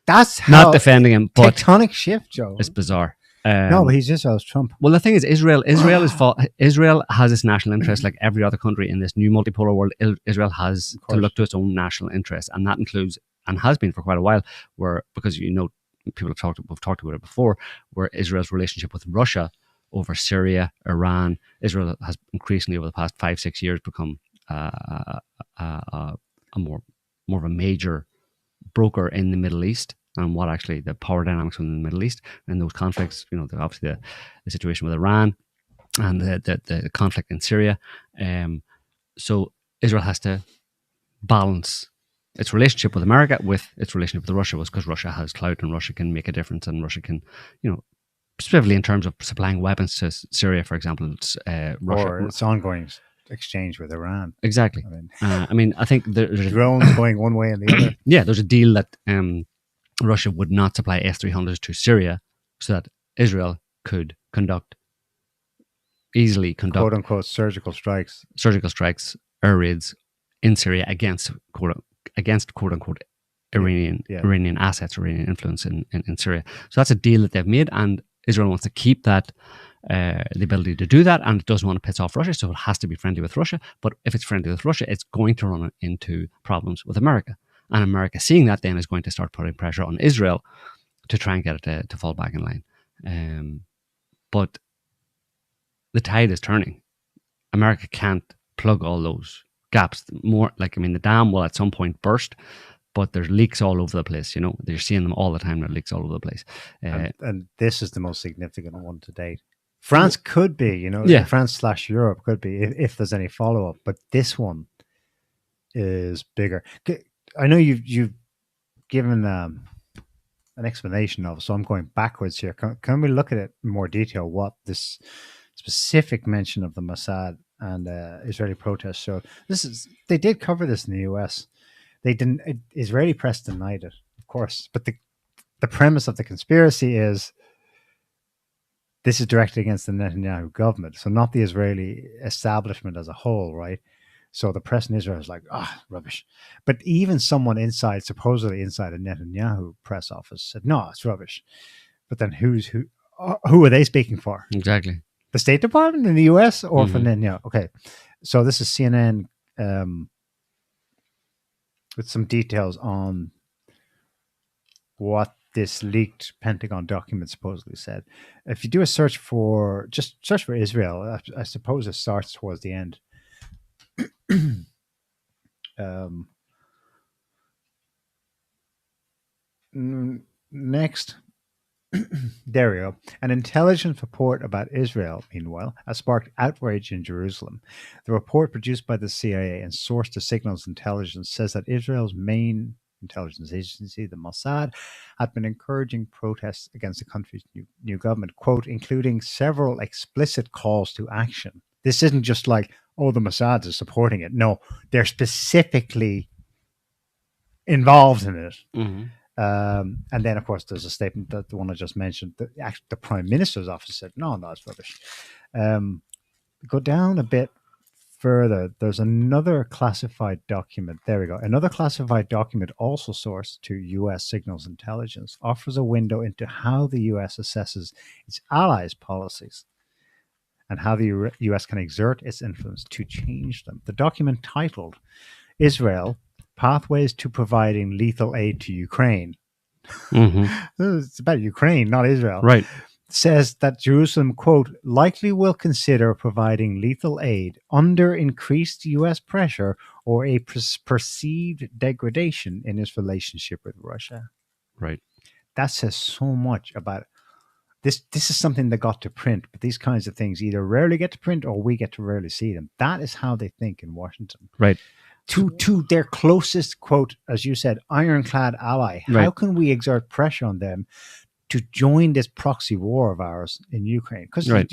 That's how not defending him. But tectonic shift, Joe. It's bizarre. No, but he's Israel's Trump. Well, the thing is, Israel has its national interest, like every other country in this new multipolar world. Israel has to look to its own national interest, and that includes, and has been for quite a while, because people have talked about it before, where Israel's relationship with Russia over Syria, Iran, Israel has increasingly over the past 5-6 years become a more of a major broker in the Middle East, and what actually the power dynamics within the Middle East and those conflicts. Obviously the situation with Iran and the conflict in Syria. So Israel has to balance its relationship with America with its relationship with Russia, because Russia has clout and Russia can make a difference, and Russia can, specifically in terms of supplying weapons to Syria, for example, Russia, or its ongoing exchange with Iran. Exactly. I think there's drones going one way and the other. Yeah, there's a deal that Russia would not supply S-300s to Syria, so that Israel could easily conduct quote unquote surgical strikes, air raids in Syria against quote unquote Iranian assets, Iranian influence in Syria. So that's a deal that they've made, and Israel wants to keep that. The ability to do that, and it doesn't want to piss off Russia, so it has to be friendly with Russia. But if it's friendly with Russia, it's going to run into problems with America, and America, seeing that, then is going to start putting pressure on Israel to try and get it to fall back in line. But the tide is turning. America can't plug all those gaps. The dam will at some point burst, but there's leaks all over the place. You're seeing them all the time. There are leaks all over the place, and this is the most significant one to date. France could be, France/Europe could be, if there's any follow up. But this one is bigger. I know you've given an explanation of it, so I'm going backwards here. Can we look at it in more detail? What this specific mention of the Mossad and Israeli protests showed? They did cover this in the US. They didn't. Israeli press denied it, of course. But the premise of the conspiracy is, this is directed against the Netanyahu government, so not the Israeli establishment as a whole, right? So the press in Israel is like, rubbish. But even someone supposedly inside a Netanyahu press office said, no, it's rubbish. But then who are they speaking for? Exactly. The State Department in the US or for Netanyahu? Okay. So this is CNN with some details on what this leaked Pentagon document supposedly said. If you do a search for Israel, I suppose it starts towards the end. Next, there we go. An intelligence report about Israel, meanwhile, has sparked outrage in Jerusalem. The report, produced by the CIA and sourced to Signals Intelligence, says that Israel's main intelligence agency, the Mossad, had been encouraging protests against the country's new government, quote, including several explicit calls to action. This isn't just like, the Mossad is supporting it. No, they're specifically involved in it. And then, of course, there's a statement that the one I just mentioned, the Prime Minister's office said, no, it's rubbish. Go down a bit further. There's another classified document. There we go. Another classified document, also sourced to U.S. Signals Intelligence, offers a window into how the U.S. assesses its allies' policies and how the U.S. can exert its influence to change them. The document, titled Israel, Pathways to Providing Lethal Aid to Ukraine, It's about Ukraine, not Israel. Right. Says that Jerusalem, quote, likely will consider providing lethal aid under increased U.S. pressure or a perceived degradation in its relationship with Russia. Right. That says so much about this. This is something that got to print, but these kinds of things either rarely get to print or we get to rarely see them. That is how they think in Washington. Right. To their closest, quote, as you said, ironclad ally. Right. How can we exert pressure on them to join this proxy war of ours in Ukraine? Because, right.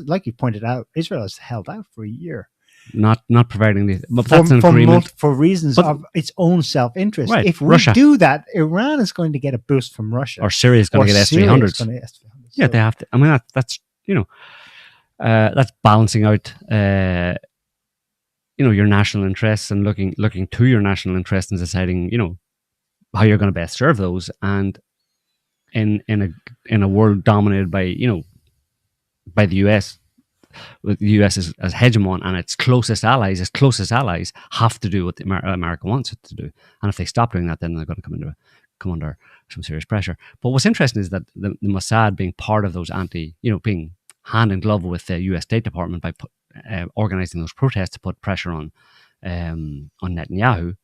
like you pointed out, Israel has held out for a year. Not providing the, but that's an agreement. For reasons of its own self-interest. Right. If we Russia. do that, Iran is going to get a boost from Russia. Or Syria is going to get S-300s. Yeah, they have to. I mean, that's that's balancing out, your national interests and looking to your national interests and deciding, how you're going to best serve those. And in a world dominated by, by the US, with the US as hegemon and its closest allies have to do what America wants it to do. And if they stop doing that, then they're going to come under some serious pressure. But what's interesting is that the Mossad being part of those being hand in glove with the US State Department by organizing those protests to put pressure on Netanyahu,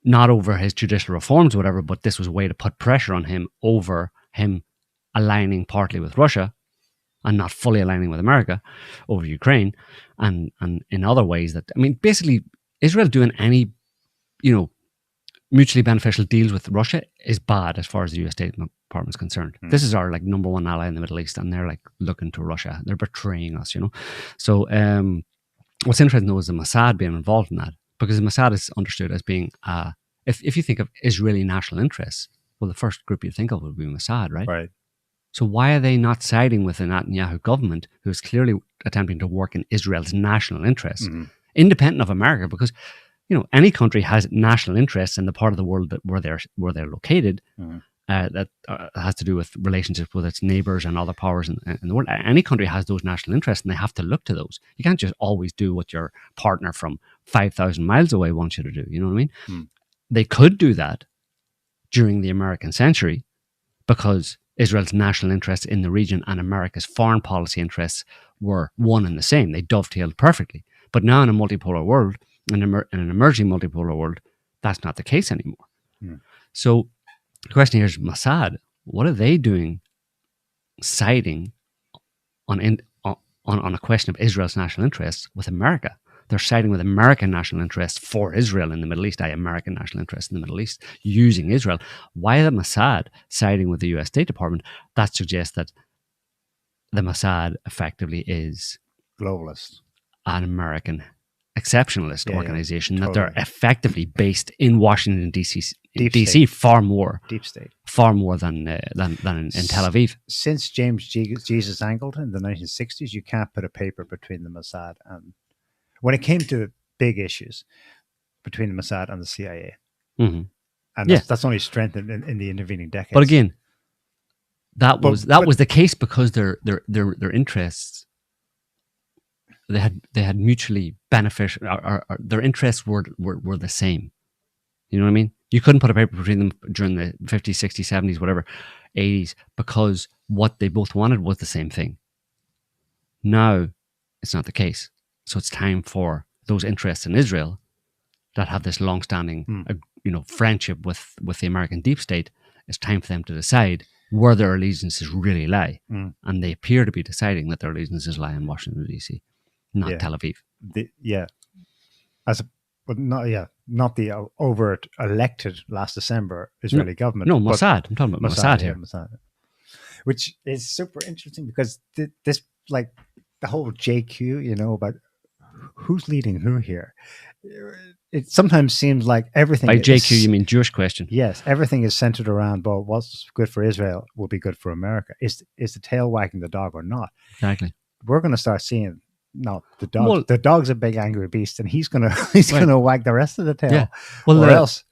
not over his judicial reforms or whatever, but this was a way to put pressure on him over him aligning partly with Russia and not fully aligning with America over Ukraine, and in other ways that, I mean, basically Israel doing any, mutually beneficial deals with Russia is bad as far as the US State Department is concerned. This is our number one ally in the Middle East, and they're looking to Russia. They're betraying us, So what's interesting though is the Mossad being involved in that, because the Mossad is understood as being, if you think of Israeli national interests, well, the first group you think of would be Mossad, right? Right. So why are they not siding with the Netanyahu government, who is clearly attempting to work in Israel's national interests, independent of America? Because any country has national interests in the part of the world where they're located. That has to do with relationships with its neighbors and other powers in the world. Any country has those national interests, and they have to look to those. You can't just always do what your partner from 5,000 miles away wants you to do. You know what I mean? They could do that during the American century, because Israel's national interests in the region and America's foreign policy interests were one and the same. They dovetailed perfectly. But now in a multipolar world, in an emerging multipolar world, that's not the case anymore. So the question here is, Mossad, what are they doing siding on a question of Israel's national interests with America? They're siding with American national interests for Israel in the Middle East, American national interests in the Middle East, using Israel. Why the Mossad siding with the US State Department? That suggests that the Mossad effectively is globalist, an American exceptionalist organization, totally. That they're effectively based in Washington, D.C. far more. Deep state. Far more than in Tel Aviv. Since James Jesus Angleton in the 1960s, you can't put a paper between the Mossad and, when it came to big issues, between the Mossad and the CIA. And that's only strengthened in the intervening decades. But again, that was the case because their interests, they had mutually beneficial, or their interests were the same. You know what I mean? You couldn't put a paper between them during the 50s, 60s, 70s, whatever, 80s, because what they both wanted was the same thing. Now, it's not the case. So it's time for those interests in Israel that have this long-standing, friendship with the American deep state. It's time for them to decide where their allegiances really lie, and they appear to be deciding that their allegiances lie in Washington D.C., not Tel Aviv. Not the overt elected last December Israeli government. No, Mossad. I'm talking about Mossad here. Mossad. Which is super interesting because this, like the whole JQ, about who's leading who here. It sometimes seems like everything. By JQ, you mean Jewish question? Yes, everything is centered around, well, what's good for Israel will be good for America. Is the tail wagging the dog or not? Exactly. We're going to start seeing. No, the dog. Well, the dog's a big angry beast, and he's gonna wag the rest of the tail. Yeah. Well, or else.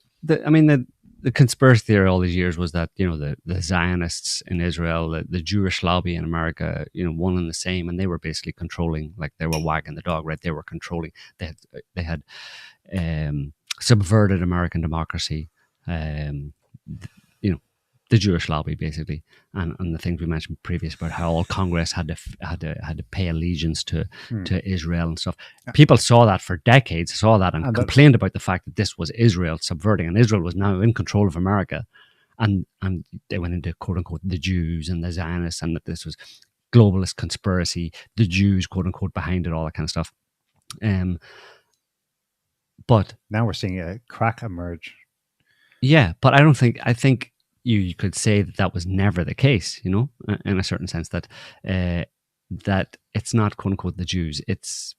The conspiracy theory all these years was that the Zionists in Israel, the Jewish lobby in America, one and the same, and they were basically controlling, like they were wagging the dog, right? They were controlling. They had subverted American democracy. you know, the Jewish lobby basically, and the things we mentioned previous about how all Congress had to pay allegiance to Israel and stuff. People saw that for decades, and complained about the fact that this was Israel subverting, and Israel was now in control of America, and they went into quote unquote the Jews and the Zionists, and that this was globalist conspiracy, the Jews quote unquote behind it, all that kind of stuff. But now we're seeing a crack emerge. Yeah, but I think you could say that was never the case, you know, in a certain sense, that that it's not quote unquote the Jews, it's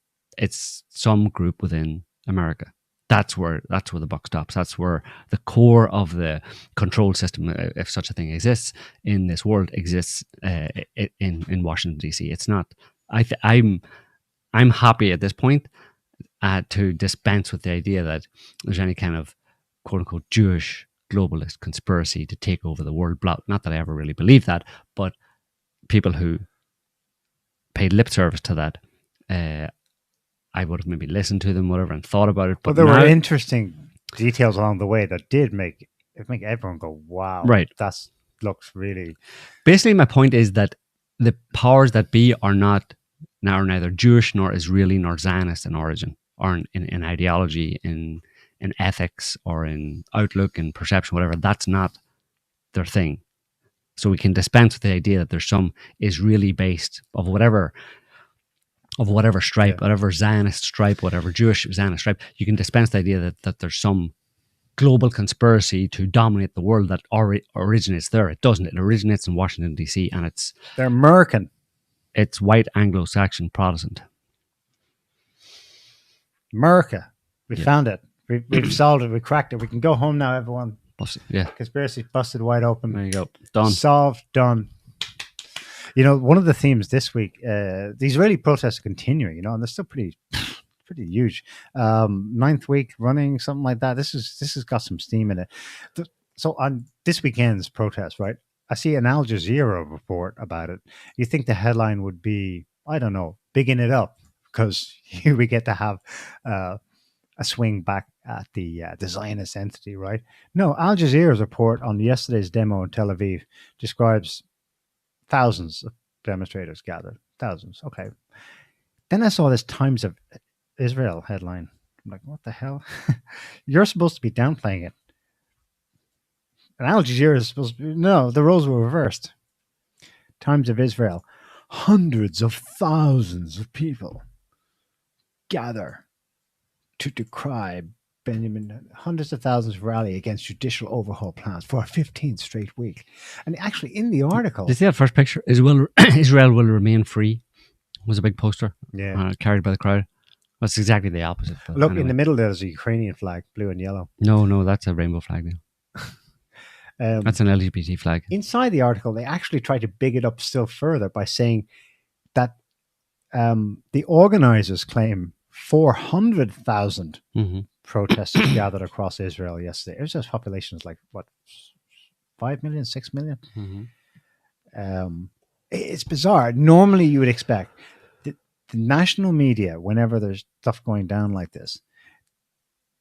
some group within America. That's where the buck stops. That's where the core of the control system, if such a thing exists in this world, exists in Washington D.C. It's not. I'm happy at this point to dispense with the idea that there's any kind of quote unquote Jewish globalist conspiracy to take over the world. Not that I ever really believe that, but people who paid lip service to that, I would have maybe listened to them, whatever, and thought about it. But there were interesting details along the way that did make everyone go, "Wow, right? That looks really." Basically, my point is that the powers that be are neither Jewish nor Israeli nor Zionist in origin, or in ideology, in ethics, or in outlook and perception, whatever. That's not their thing. So we can dispense with the idea that there's some Israeli based of whatever stripe, whatever Zionist stripe, whatever Jewish Zionist stripe. You can dispense the idea that there's some global conspiracy to dominate the world that originates there. It doesn't. It originates in Washington D.C. and they're American. It's white Anglo-Saxon Protestant. America. We found it. We've solved it. We cracked it. We can go home now, everyone. Busted. Yeah. Conspiracy busted wide open. There you go. Done. Solved. Done. You know, one of the themes this week, the Israeli protests are continuing, you know, and they're still pretty huge. 9th week running, something like that. This has got some steam in it. So on this weekend's protest, right, I see an Al Jazeera report about it. You think the headline would be, I don't know, bigging it up, because here we get to have a swing back at the Zionist entity, right? No, Al Jazeera's report on yesterday's demo in Tel Aviv describes thousands of demonstrators gathered. Thousands. Okay. Then I saw this Times of Israel headline. I'm like, what the hell? You're supposed to be downplaying it. And Al Jazeera is supposed to be, no, the roles were reversed. Times of Israel. Hundreds of thousands of people gather to decry Benjamin. Hundreds of thousands rally against judicial overhaul plans for a 15th straight week. And actually, in the article, did you see that first picture? Israel will remain free. Was a big poster. Yeah, carried by the crowd. That's exactly the opposite. Look, anyway. In the middle there's a Ukrainian flag, blue and yellow. No, that's a rainbow flag now. That's an LGBT flag. Inside the article, they actually try to big it up still further by saying that the organizers claim 400,000 protesters gathered across Israel yesterday. Israel's population is like, what, 5 million, 6 million? It's bizarre. Normally you would expect the national media, whenever there's stuff going down like this,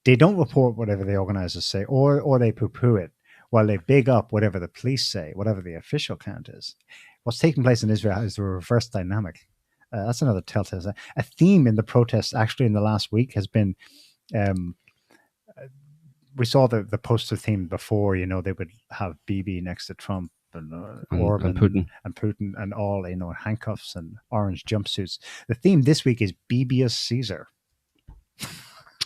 they don't report whatever the organizers say, or they poo-poo it, while they big up whatever the police say, whatever the official count is. What's taking place in Israel is the reverse dynamic. That's another telltale. A theme in the protests actually in the last week has been, we saw the poster theme before, you know, they would have Bibi next to Trump and Orban and Putin and all, you know, handcuffs and orange jumpsuits. The theme this week is Bibius Caesar.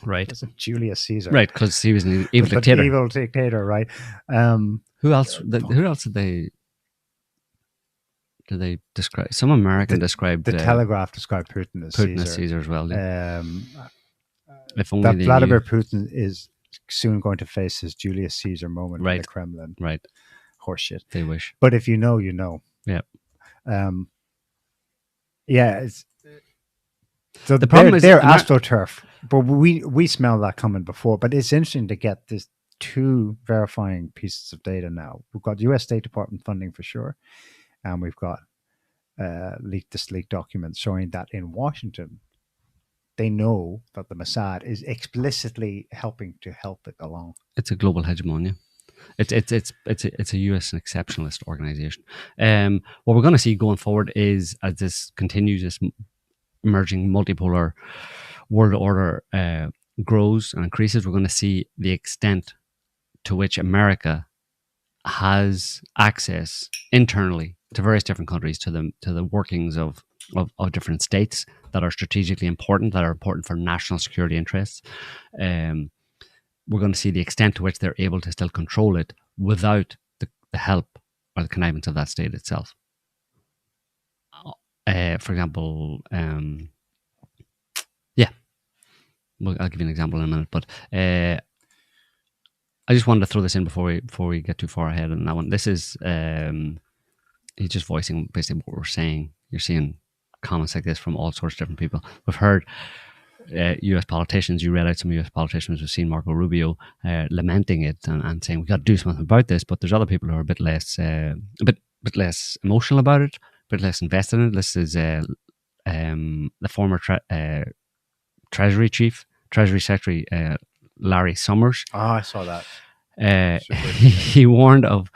Right. It's Julius Caesar. Right, because he was an evil dictator. Evil dictator, right. Who else did they describe? Some American described... The Telegraph described Putin as Caesar as well. Yeah. If only that Vladimir Putin is soon going to face his Julius Caesar moment in the Kremlin. Right. Horseshit. They wish. But if you know, you know. Yeah. It's... So the problem is... They're AstroTurf. But we smell that coming before. But it's interesting to get this two verifying pieces of data now. We've got U.S. State Department funding for sure. And we've got leaked documents showing that in Washington, they know that the Mossad is explicitly helping to help it along. It's a global hegemony. It's a U.S. exceptionalist organization. What we're going to see going forward is, as this continues, this emerging multipolar world order grows and increases, we're going to see the extent to which America has access internally to various different countries, to the workings of different states that are strategically important, that are important for national security interests. We're going to see the extent to which they're able to still control it without the help or the connivance of that state itself. For example, well, I'll give you an example in a minute, but I just wanted to throw this in before we get too far ahead on that one. This is he's just voicing basically what we're saying. You're seeing comments like this from all sorts of different people. We've heard U.S. politicians. You read out some U.S. politicians. We've seen Marco Rubio lamenting it and saying we got to do something about this. But there's other people who are a bit less emotional about it, a bit less invested in it. This is the former Treasury Secretary Larry Summers. Oh, I saw that. He warned of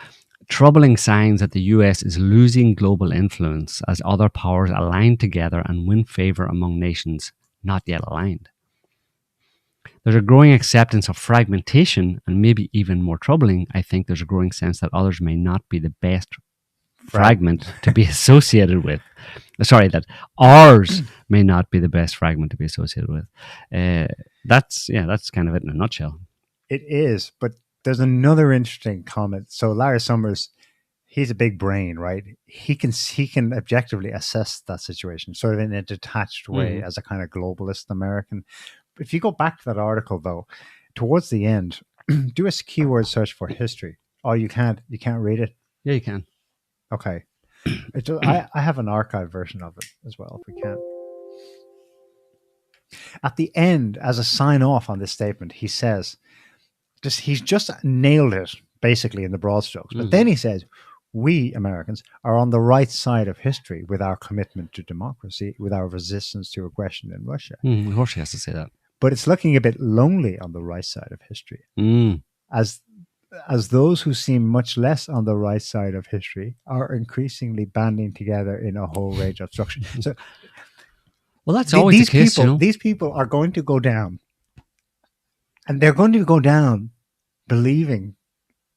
troubling signs that the US is losing global influence as other powers align together and win favor among nations not yet aligned. There's a growing acceptance of fragmentation, and maybe even more troubling, I think there's a growing sense that others may not be the best fragment to be associated with. Sorry, that ours may not be the best fragment to be associated with. That's kind of it in a nutshell. It is, but there's another interesting comment. So Larry Summers, he's a big brain, right? He can objectively assess that situation, sort of in a detached way, as a kind of globalist American. If you go back to that article, though, towards the end, do a keyword search for history. Oh, you can't read it? Yeah, you can. Okay. I have an archive version of it as well, if we can. At the end, as a sign off on this statement, he says, he's just nailed it, basically, in the broad strokes. But then he says, we Americans are on the right side of history with our commitment to democracy, with our resistance to aggression in Russia. Of course he has to say that. But it's looking a bit lonely on the right side of history. As those who seem much less on the right side of history are increasingly banding together in a whole range of structures. So, well, that's always the case. These people are going to go down, and they're going to go down believing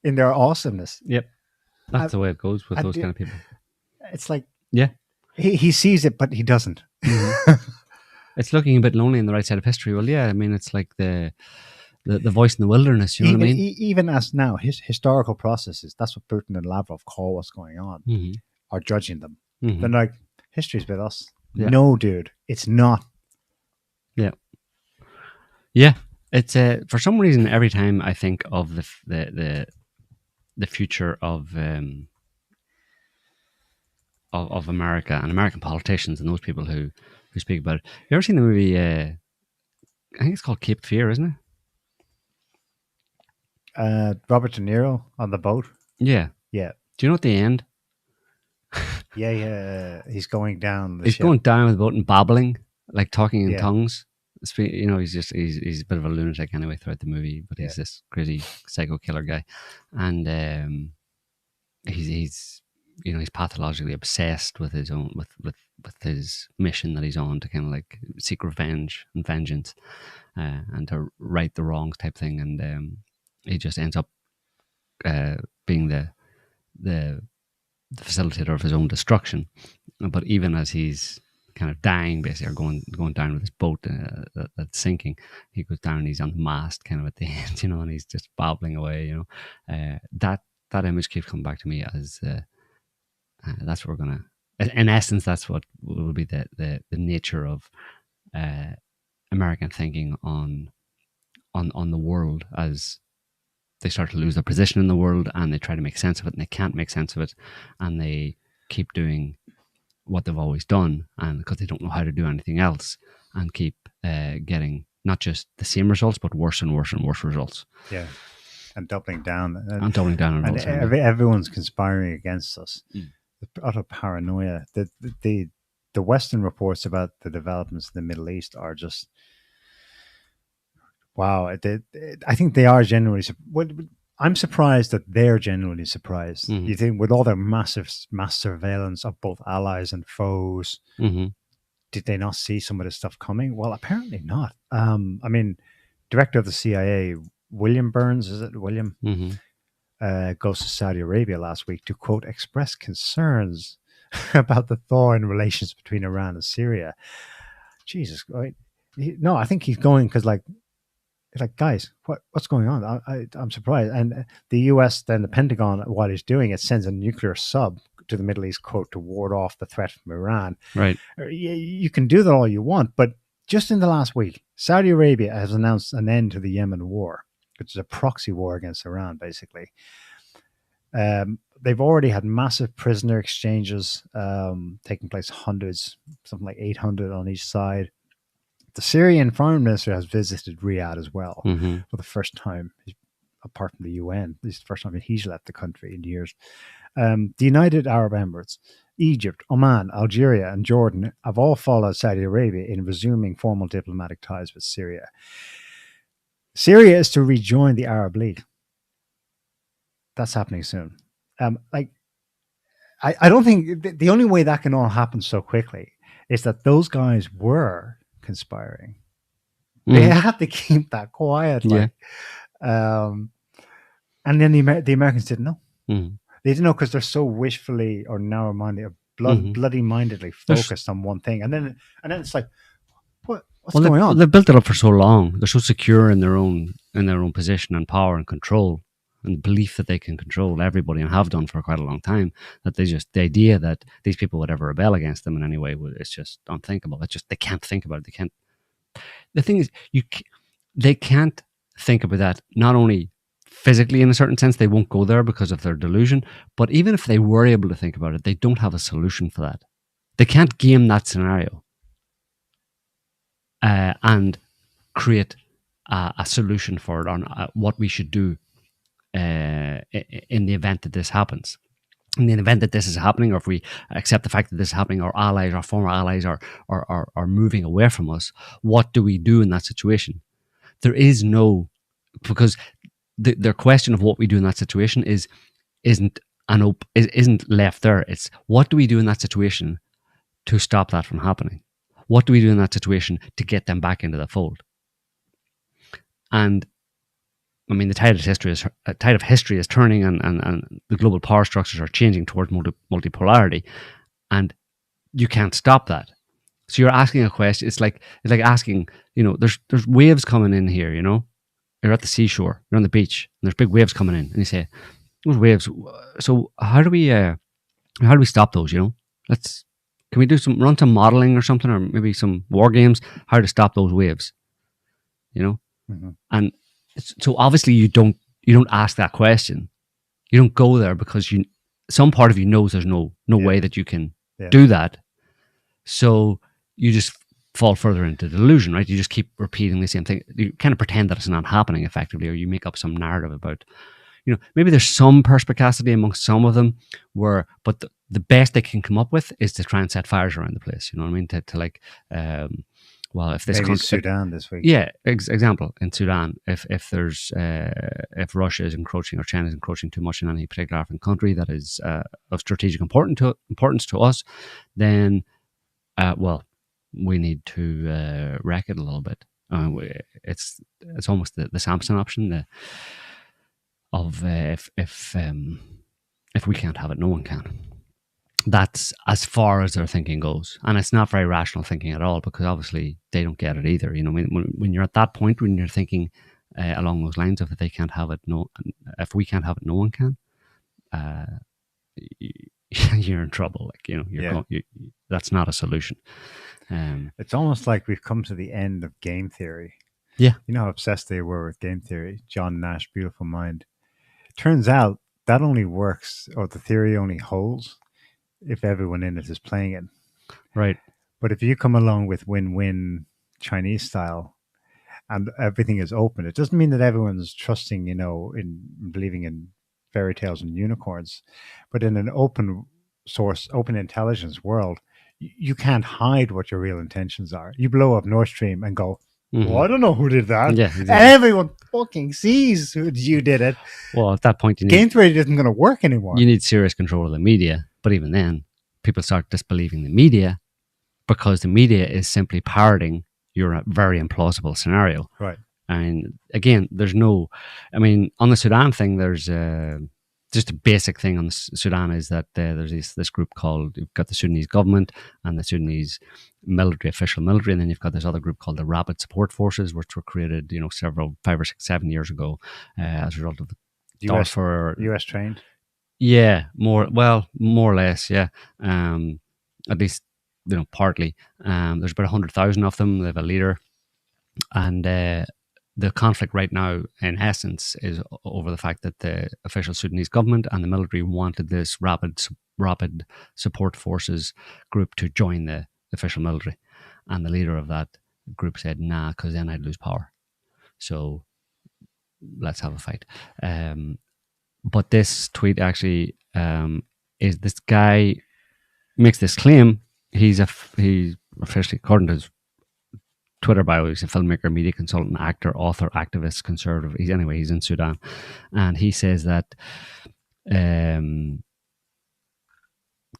in their awesomeness. Yep, that's the way it goes with those kind of people. It's like, yeah, he sees it, but he doesn't. It's looking a bit lonely on the right side of history. Well, yeah, I mean, it's like the voice in the wilderness, you know what I mean? Even as now, historical processes, that's what Putin and Lavrov call what's going on, are judging them. They're like, history's with us. Yeah. No, dude, it's not. Yeah. Yeah. It's for some reason, every time I think of the future of America and American politicians and those people who speak about it. You ever seen the movie, I think it's called Cape Fear, isn't it? Robert De Niro on the boat. Yeah. Yeah. Do you know at the end? Yeah. He's going down. He's going down with the boat and babbling, like talking in tongues. You know, he's a bit of a lunatic anyway throughout the movie, but he's this crazy psycho killer guy, and he's pathologically obsessed with his own with his mission that he's on, to kind of like seek revenge and vengeance, and to right the wrongs type thing, and he just ends up being the facilitator of his own destruction. But even as he's kind of dying, basically, or going down with his boat that's sinking, he goes down and he's on the mast kind of at the end, you know, and he's just babbling away, you know. That image keeps coming back to me as that's what we're gonna, in essence, that's what will be the nature of American thinking on the world, as they start to lose their position in the world and they try to make sense of it and they can't make sense of it, and they keep doing what they've always done, and because they don't know how to do anything else, and keep getting not just the same results but worse and worse and worse results. Yeah, and doubling down. And doubling down on and everyone's conspiring against us. The utter paranoia. The Western reports about the developments in the Middle East are just, wow. I think they are genuinely. I'm surprised that they're genuinely surprised. Mhm. You think with all their mass surveillance of both allies and foes, did they not see some of this stuff coming? Well, apparently not. I mean, director of the CIA, William Burns, is it William? Goes to Saudi Arabia last week to, quote, express concerns about the thaw in relations between Iran and Syria. Jesus, right? No, I think he's going because, like, guys, what's going on? I'm surprised. And the U.S., then the Pentagon, while he's doing it, sends a nuclear sub to the Middle East, quote, to ward off the threat from Iran. Right. You can do that all you want, but just in the last week, Saudi Arabia has announced an end to the Yemen war, which is a proxy war against Iran, basically. They've already had massive prisoner exchanges taking place, hundreds, something like 800 on each side. The Syrian foreign minister has visited Riyadh as well for the first time, apart from the UN. This is the first time he's left the country in years. The United Arab Emirates, Egypt, Oman, Algeria, and Jordan have all followed Saudi Arabia in resuming formal diplomatic ties with Syria. Syria is to rejoin the Arab League. That's happening soon. I don't think the only way that can all happen so quickly is that those guys were conspiring. They had to keep that quiet. And then the Americans didn't know. They didn't know because they're so wishfully or narrow-minded, bloody-mindedly focused on one thing. And then it's like, what's going on? They've built it up for so long. They're so secure in their own position and power and control, and the belief that they can control everybody and have done for quite a long time, that the idea that these people would ever rebel against them in any way, it's just unthinkable. They can't think about it. They can't. The thing is, they can't think about that. Not only physically, in a certain sense, they won't go there because of their delusion, but even if they were able to think about it, they don't have a solution for that. They can't game that scenario and create a solution for it on what we should do in the event that this happens. In the event that this is happening, or if we accept the fact that this is happening, our allies, our former allies are moving away from us, what do we do in that situation? There is no, because the question of what we do in that situation isn't left there. It's what do we do in that situation to stop that from happening? What do we do in that situation to get them back into the fold? And I mean, the tide of history is turning, and the global power structures are changing towards multipolarity, and you can't stop that. So you're asking a question. It's like asking, there's waves coming in here. You're at the seashore, you're on the beach, and there's big waves coming in, and you say, "Those waves. So how do we stop those? Can we run some modeling or something, or maybe some war games? How to stop those waves? And so obviously you don't ask that question. You don't go there because some part of you knows there's no way that you can do that. So you just fall further into delusion, right? You just keep repeating the same thing. You kind of pretend that it's not happening effectively, or you make up some narrative about, maybe there's some perspicacity amongst some of them but the best they can come up with is to try and set fires around the place. You know what I mean? Well, if this maybe Sudan this week, example in Sudan, if Russia is encroaching or China is encroaching too much in any particular African country that is of strategic importance to us, then we need to wreck it a little bit. It's almost the Samson option. If we can't have it, no one can. That's as far as their thinking goes, and it's not very rational thinking at all, because obviously they don't get it either. When you're at that point, when you're thinking along those lines of if they can't have it, if we can't have it, no one can. You're in trouble. That's not a solution. It's almost like we've come to the end of game theory. Yeah, how obsessed they were with game theory. John Nash, Beautiful Mind. Turns out that only works, or the theory only holds, if everyone in it is playing it. Right. But if you come along with win-win Chinese style and everything is open, it doesn't mean that everyone's trusting, in believing in fairy tales and unicorns. But in an open source, open intelligence world, you can't hide what your real intentions are. You blow up Nord Stream and go, Well, I don't know who did that. Yeah, And exactly. everyone fucking sees who you did it. Well, at that point, Game theory isn't going to work anymore. You need serious control of the media. But even then, people start disbelieving the media because the media is simply parroting your very implausible scenario. Right. And again, there's no, I mean, on the Sudan thing, there's just a basic thing on the Sudan is that there's this group called, you've got the Sudanese government and the Sudanese military, official military, and then you've got this other group called the Rapid Support Forces, which were created, 5 or 6, 7 years ago as a result of the US trained? Yeah, more or less, yeah. At least, partly. There's about 100,000 of them. They have a leader. And the conflict right now, in essence, is over the fact that the official Sudanese government and the military wanted this rapid support forces group to join the official military. And the leader of that group said, nah, because then I'd lose power. So let's have a fight. But this tweet actually is this guy makes this claim. He officially, according to his Twitter bio, he's a filmmaker, media consultant, actor, author, activist, conservative. He's in Sudan, and he says that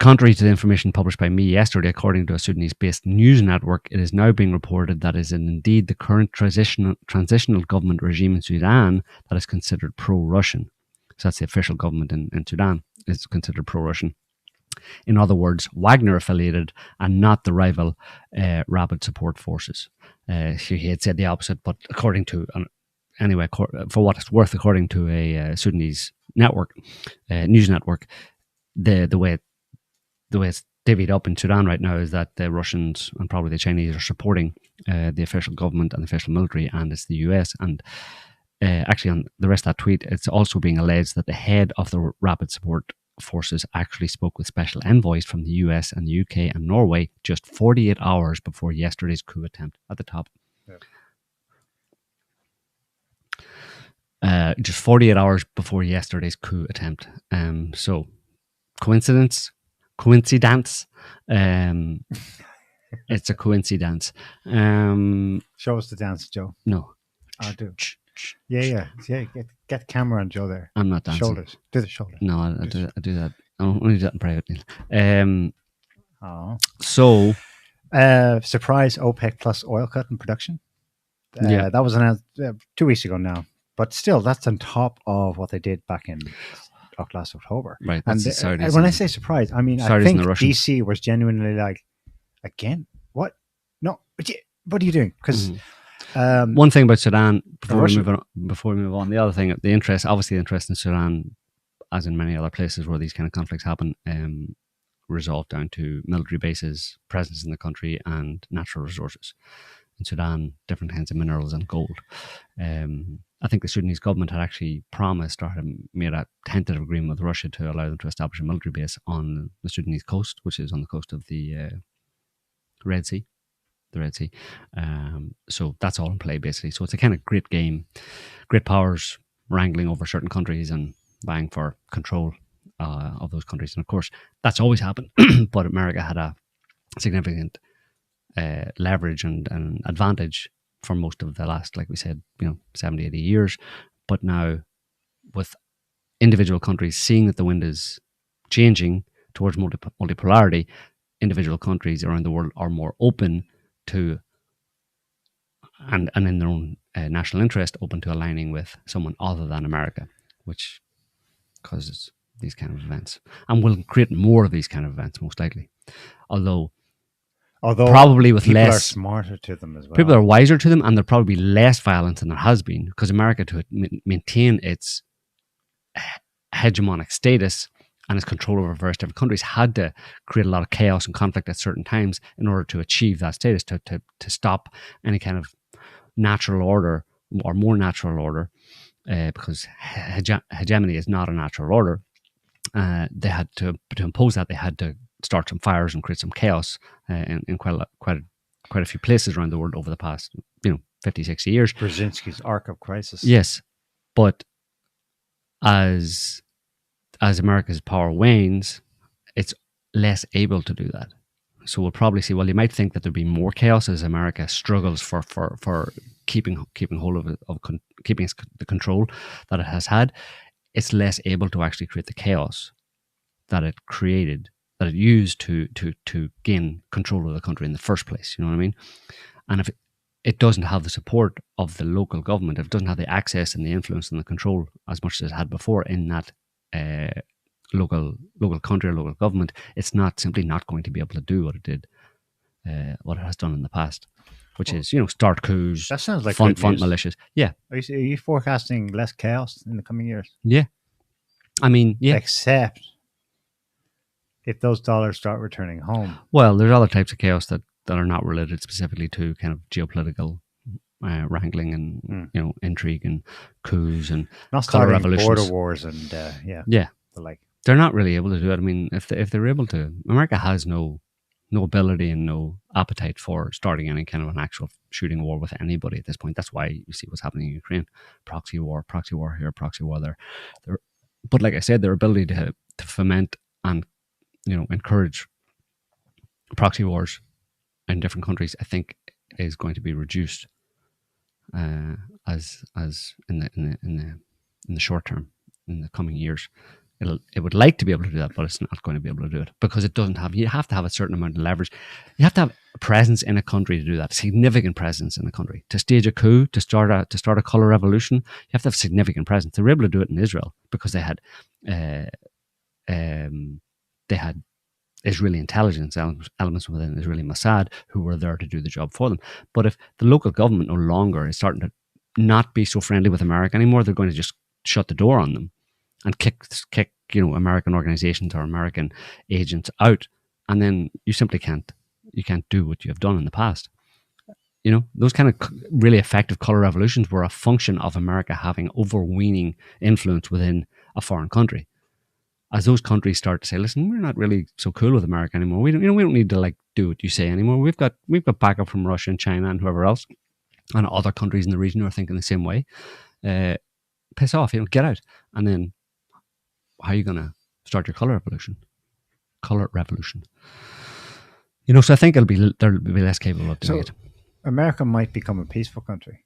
contrary to the information published by me yesterday, according to a Sudanese-based news network, it is now being reported that is indeed the current transitional government regime in Sudan that is considered pro-Russian. So that's the official government in Sudan is considered pro-Russian. In other words, Wagner affiliated and not the rival Rapid Support Forces. He had said the opposite, but according to, for what it's worth, according to a Sudanese network, news network, the way it's divvied up in Sudan right now is that the Russians and probably the Chinese are supporting the official government and the official military, and it's the US. And actually, on the rest of that tweet, it's also being alleged that the head of the Rapid Support Forces actually spoke with special envoys from the US and the UK and Norway just 48 hours before yesterday's coup attempt. At the top. Yeah. Just 48 hours before yesterday's coup attempt. So, coincidence? It's a coincidence. Show us the dance, Joe. No. I do. Yeah. Get the camera on Joe there. I'm not dancing. Shoulders. Do the shoulder. No, I do that. I only do that in private. So, surprise OPEC plus oil cut in production. Yeah, that was announced 2 weeks ago now. But still, that's on top of what they did back in last October. Right. And when I say surprise, I mean I think DC was genuinely like, again, what? No, what are you doing? Because one thing about Sudan before we move on, the other thing, the interest in Sudan, as in many other places where these kind of conflicts happen, resolve down to military bases, presence in the country, and natural resources. In Sudan, different kinds of minerals and gold. I think the Sudanese government had actually promised or had made a tentative agreement with Russia to allow them to establish a military base on the Sudanese coast, which is on the coast of the Red Sea. So that's all in play, basically. So it's a kind of great game, great powers wrangling over certain countries and vying for control of those countries. And of course, that's always happened. But America had a significant leverage and advantage for most of the last, like we said, 70, 80 years. But now, with individual countries seeing that the wind is changing towards multipolarity, individual countries around the world are more open to, and in their own national interest, open to aligning with someone other than America, which causes these kind of events. And will create more of these kind of events, most likely. Although probably with people less, are smarter to them as well. People are wiser to them, and there'll probably be less violence than there has been, because America, to maintain its hegemonic status and its control over various different countries, had to create a lot of chaos and conflict at certain times in order to achieve that status, to stop any kind of natural order or more natural order, because hegemony is not a natural order. They had to impose that. They had to start some fires and create some chaos in quite a few places around the world over the past 50, 60 years. Brzezinski's arc of crisis. Yes, but as America's power wanes, it's less able to do that. So we'll probably see. Well, you might think that there'd be more chaos as America struggles for keeping hold of it, keeping the control that it has had. It's less able to actually create the chaos that it created, that it used to gain control of the country in the first place. You know what I mean? And if it doesn't have the support of the local government, if it doesn't have the access and the influence and the control as much as it had before in that local country or local government, it's simply not going to be able to do what it did, what it has done in the past, which is start coups. That sounds like fund good news. militias. Yeah. Are you forecasting less chaos in the coming years? Yeah. I mean, yeah. Except if those dollars start returning home. Well, there's other types of chaos that are not related specifically to kind of geopolitical wrangling and intrigue and coups and not color starting revolutions, border wars and but like they're not really able to do it. I mean, if they're able to, America has no ability and no appetite for starting any kind of an actual shooting war with anybody at this point. That's why you see what's happening in Ukraine: proxy war here, proxy war there. But like I said, their ability to foment and encourage proxy wars in different countries, I think, is going to be reduced as in the short term, in the coming years. It would like to be able to do that, but it's not going to be able to do it because it doesn't have. You have to have a certain amount of leverage. You have to have a presence in a country to do that. Significant presence in a country to stage a coup, to start a color revolution. You have to have significant presence. They were able to do it in Israel because they had Israeli intelligence elements within Israeli Mossad who were there to do the job for them. But if the local government no longer is starting to not be so friendly with America anymore, they're going to just shut the door on them and kick American organizations or American agents out, and then you simply can't do what you have done in the past. Those kind of really effective color revolutions were a function of America having overweening influence within a foreign country. As those countries start to say, "Listen, we're not really so cool with America anymore. We don't need to do what you say anymore. We've got backup from Russia and China and whoever else, and other countries in the region are thinking the same way. Piss off, get out." And then, how are you going to start your color revolution? So I think they'll be less capable of doing it. America might become a peaceful country.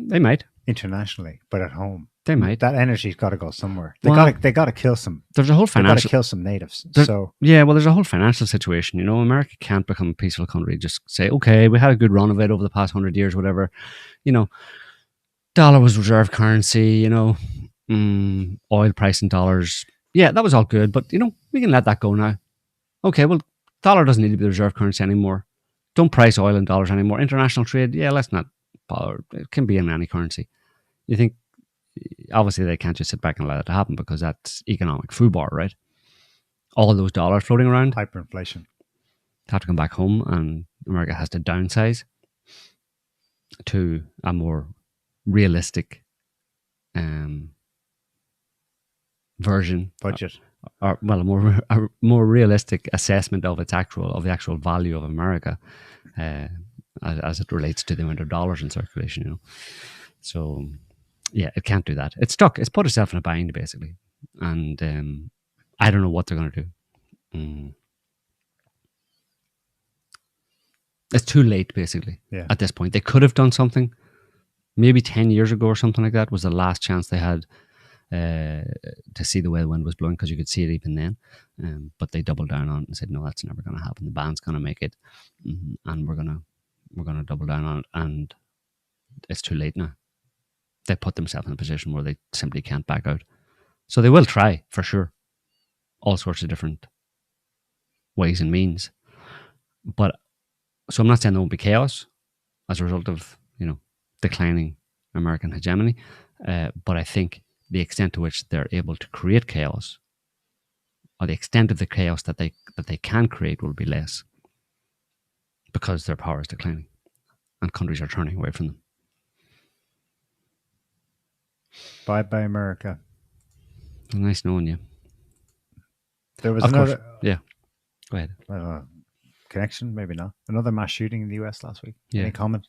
They might internationally, but at home. They might. That energy's got to go somewhere. They got to kill some. There's a whole financial. They got to kill some natives. There's a whole financial situation. America can't become a peaceful country. Just say, okay, we had a good run of it over the past 100 years, whatever. Dollar was reserve currency. Oil price in dollars. Yeah, that was all good, but we can let that go now. Okay, well, dollar doesn't need to be the reserve currency anymore. Don't price oil in dollars anymore. International trade, let's not bother. It can be in any currency. You think? Obviously, they can't just sit back and allow that to happen because that's economic foobar, right? All of those dollars floating around. Hyperinflation. Have to come back home, and America has to downsize to a more realistic version. Budget. Or a more realistic assessment of the actual value of America as it relates to the amount of dollars in circulation, So... yeah, it can't do that. It's stuck. It's put itself in a bind, basically. And I don't know what they're going to do. It's too late, basically, at this point. They could have done something. Maybe 10 years ago or something like that was the last chance they had to see the way the wind was blowing, because you could see it even then. But they doubled down on it and said, no, that's never going to happen. The band's going to make it. And we're going to double down on it. And it's too late now. They put themselves in a position where they simply can't back out. So they will try, for sure. All sorts of different ways and means. But, so I'm not saying there won't be chaos as a result of, declining American hegemony. But I think the extent to which they're able to create chaos, or the extent of the chaos that they can create, will be less. Because their power is declining. And countries are turning away from them. Bye-bye, America. Nice knowing you. There was another... Yeah. Go ahead. Connection? Maybe not. Another mass shooting in the US last week. Yeah. Any comment?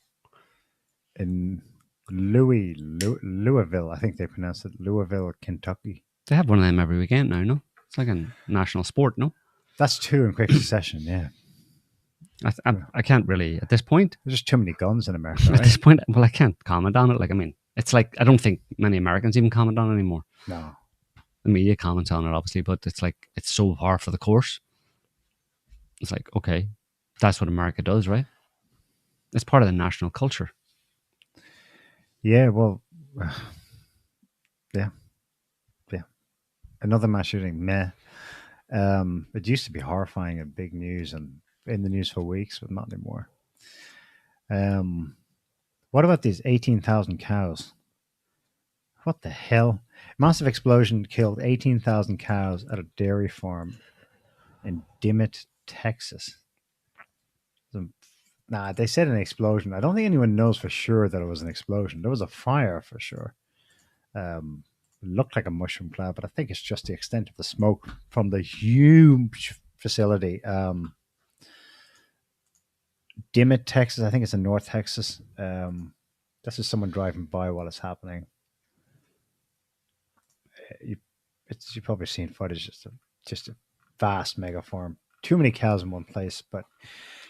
In Louisville, I think they pronounce it. Louisville, Kentucky. They have one of them every weekend now, no? It's like a national sport, no? That's two in quick succession. Yeah, I can't really at this point. There's just too many guns in America. At Right? this point, well, I can't comment on it. Like, I mean, it's like I don't think many Americans even comment on it anymore. No. The media comments on it, obviously, but it's like it's so par for the course. It's like, okay, that's what America does, right? It's part of the national culture. Yeah, well, yeah. Another mass shooting, meh. It used to be horrifying and big news and in the news for weeks, but not anymore. What about these 18,000 cows? What the hell? Massive explosion killed 18,000 cows at a dairy farm in Dimmitt, Texas. Nah, they said an explosion. I don't think anyone knows for sure that it was an explosion. There was a fire for sure. It looked like a mushroom cloud, but I think it's just the extent of the smoke from the huge facility. Dimmitt, Texas. I think it's in North Texas. This is someone driving by while it's happening. You've probably seen footage. Just a vast mega farm. Too many cows in one place, but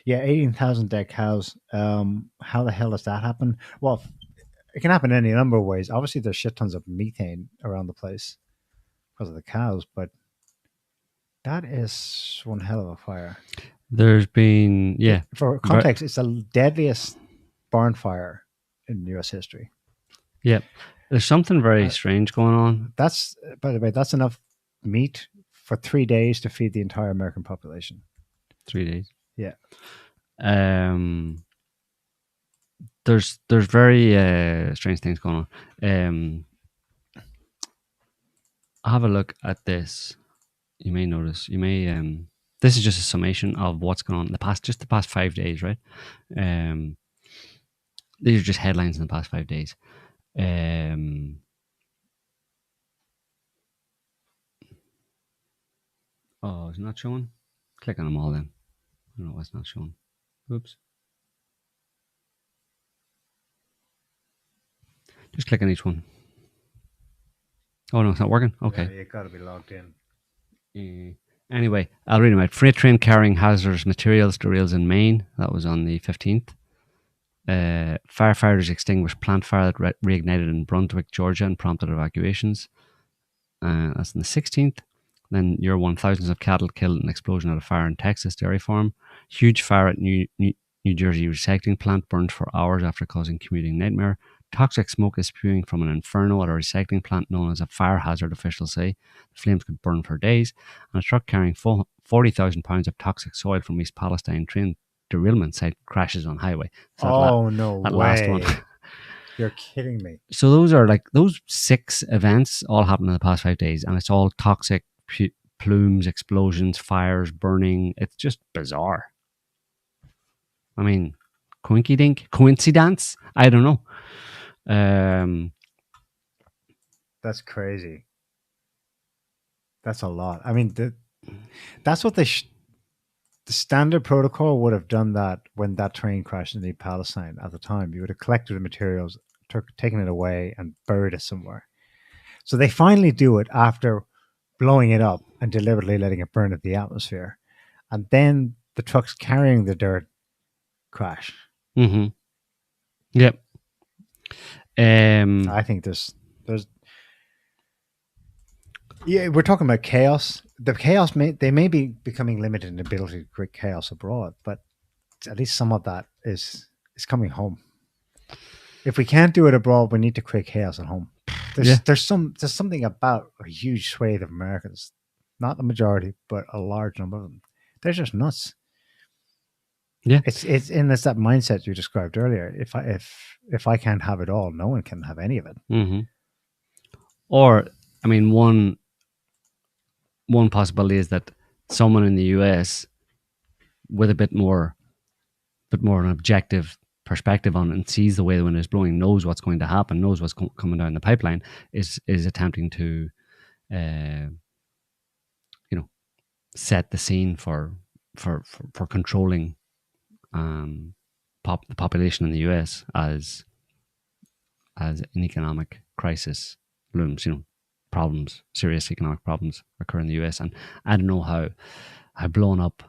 yeah, 18,000 dead cows. How the hell does that happen? Well, it can happen in any number of ways. Obviously, there's shit tons of methane around the place because of the cows, but that is one hell of a fire. There's been, yeah. For context, it's the deadliest barn fire in U.S. history. Yeah. There's something very strange going on. That's, by the way, that's enough meat for 3 days to feed the entire American population. 3 days. Yeah. There's very strange things going on. Have a look at this. You may notice. This is just a summation of what's going on in the past 5 days, right? These are just headlines in the past 5 days. Oh, it's not showing? Click on them all then. I don't know why it's not showing. Oops. Just click on each one. Oh, no, it's not working? Okay. Yeah, you've got to be logged in. Anyway, I'll read them out. Freight train carrying hazardous materials derails in Maine. That was on the 15th. Firefighters extinguished plant fire that reignited in Brunswick, Georgia, and prompted evacuations. That's on the 16th. Then year one, thousands of cattle killed in an explosion at a fire in Texas dairy farm. Huge fire at New Jersey recycling plant burned for hours after causing commuting nightmare. Toxic smoke is spewing from an inferno at a recycling plant known as a fire hazard, officials say. The flames could burn for days. And a truck carrying 40,000 pounds of toxic soil from East Palestine train derailment site crashes on highway. So no way. Last one. You're kidding me. So those 6 events all happened in the past 5 days, and it's all toxic plumes, explosions, fires, burning. It's just bizarre. I mean, coincidence? I don't know. That's crazy. That's a lot. I mean, that's what the standard protocol would have done that when that train crashed in East Palestine at the time. You would have collected the materials, taken it away, and buried it somewhere. So they finally do it after blowing it up and deliberately letting it burn in the atmosphere. And then the trucks carrying the dirt crash. Mm-hmm. Yep. I think there's yeah, we're talking about chaos. The chaos they may be becoming limited in ability to create chaos abroad, but at least some of that is coming home. If we can't do it abroad, we need to create chaos at home. There's something about a huge swathe of Americans, not the majority, but a large number of them. They're just nuts. Yeah, it's that mindset you described earlier. If I can't have it all, no one can have any of it. Mm-hmm. Or, I mean, one possibility is that someone in the US with a bit more an objective perspective on it and sees the way the wind is blowing, knows what's going to happen, knows what's coming down the pipeline, is attempting to, set the scene for controlling the population in the US as an economic crisis looms. Problems, serious economic problems occur in the US, and I don't know how had blown up,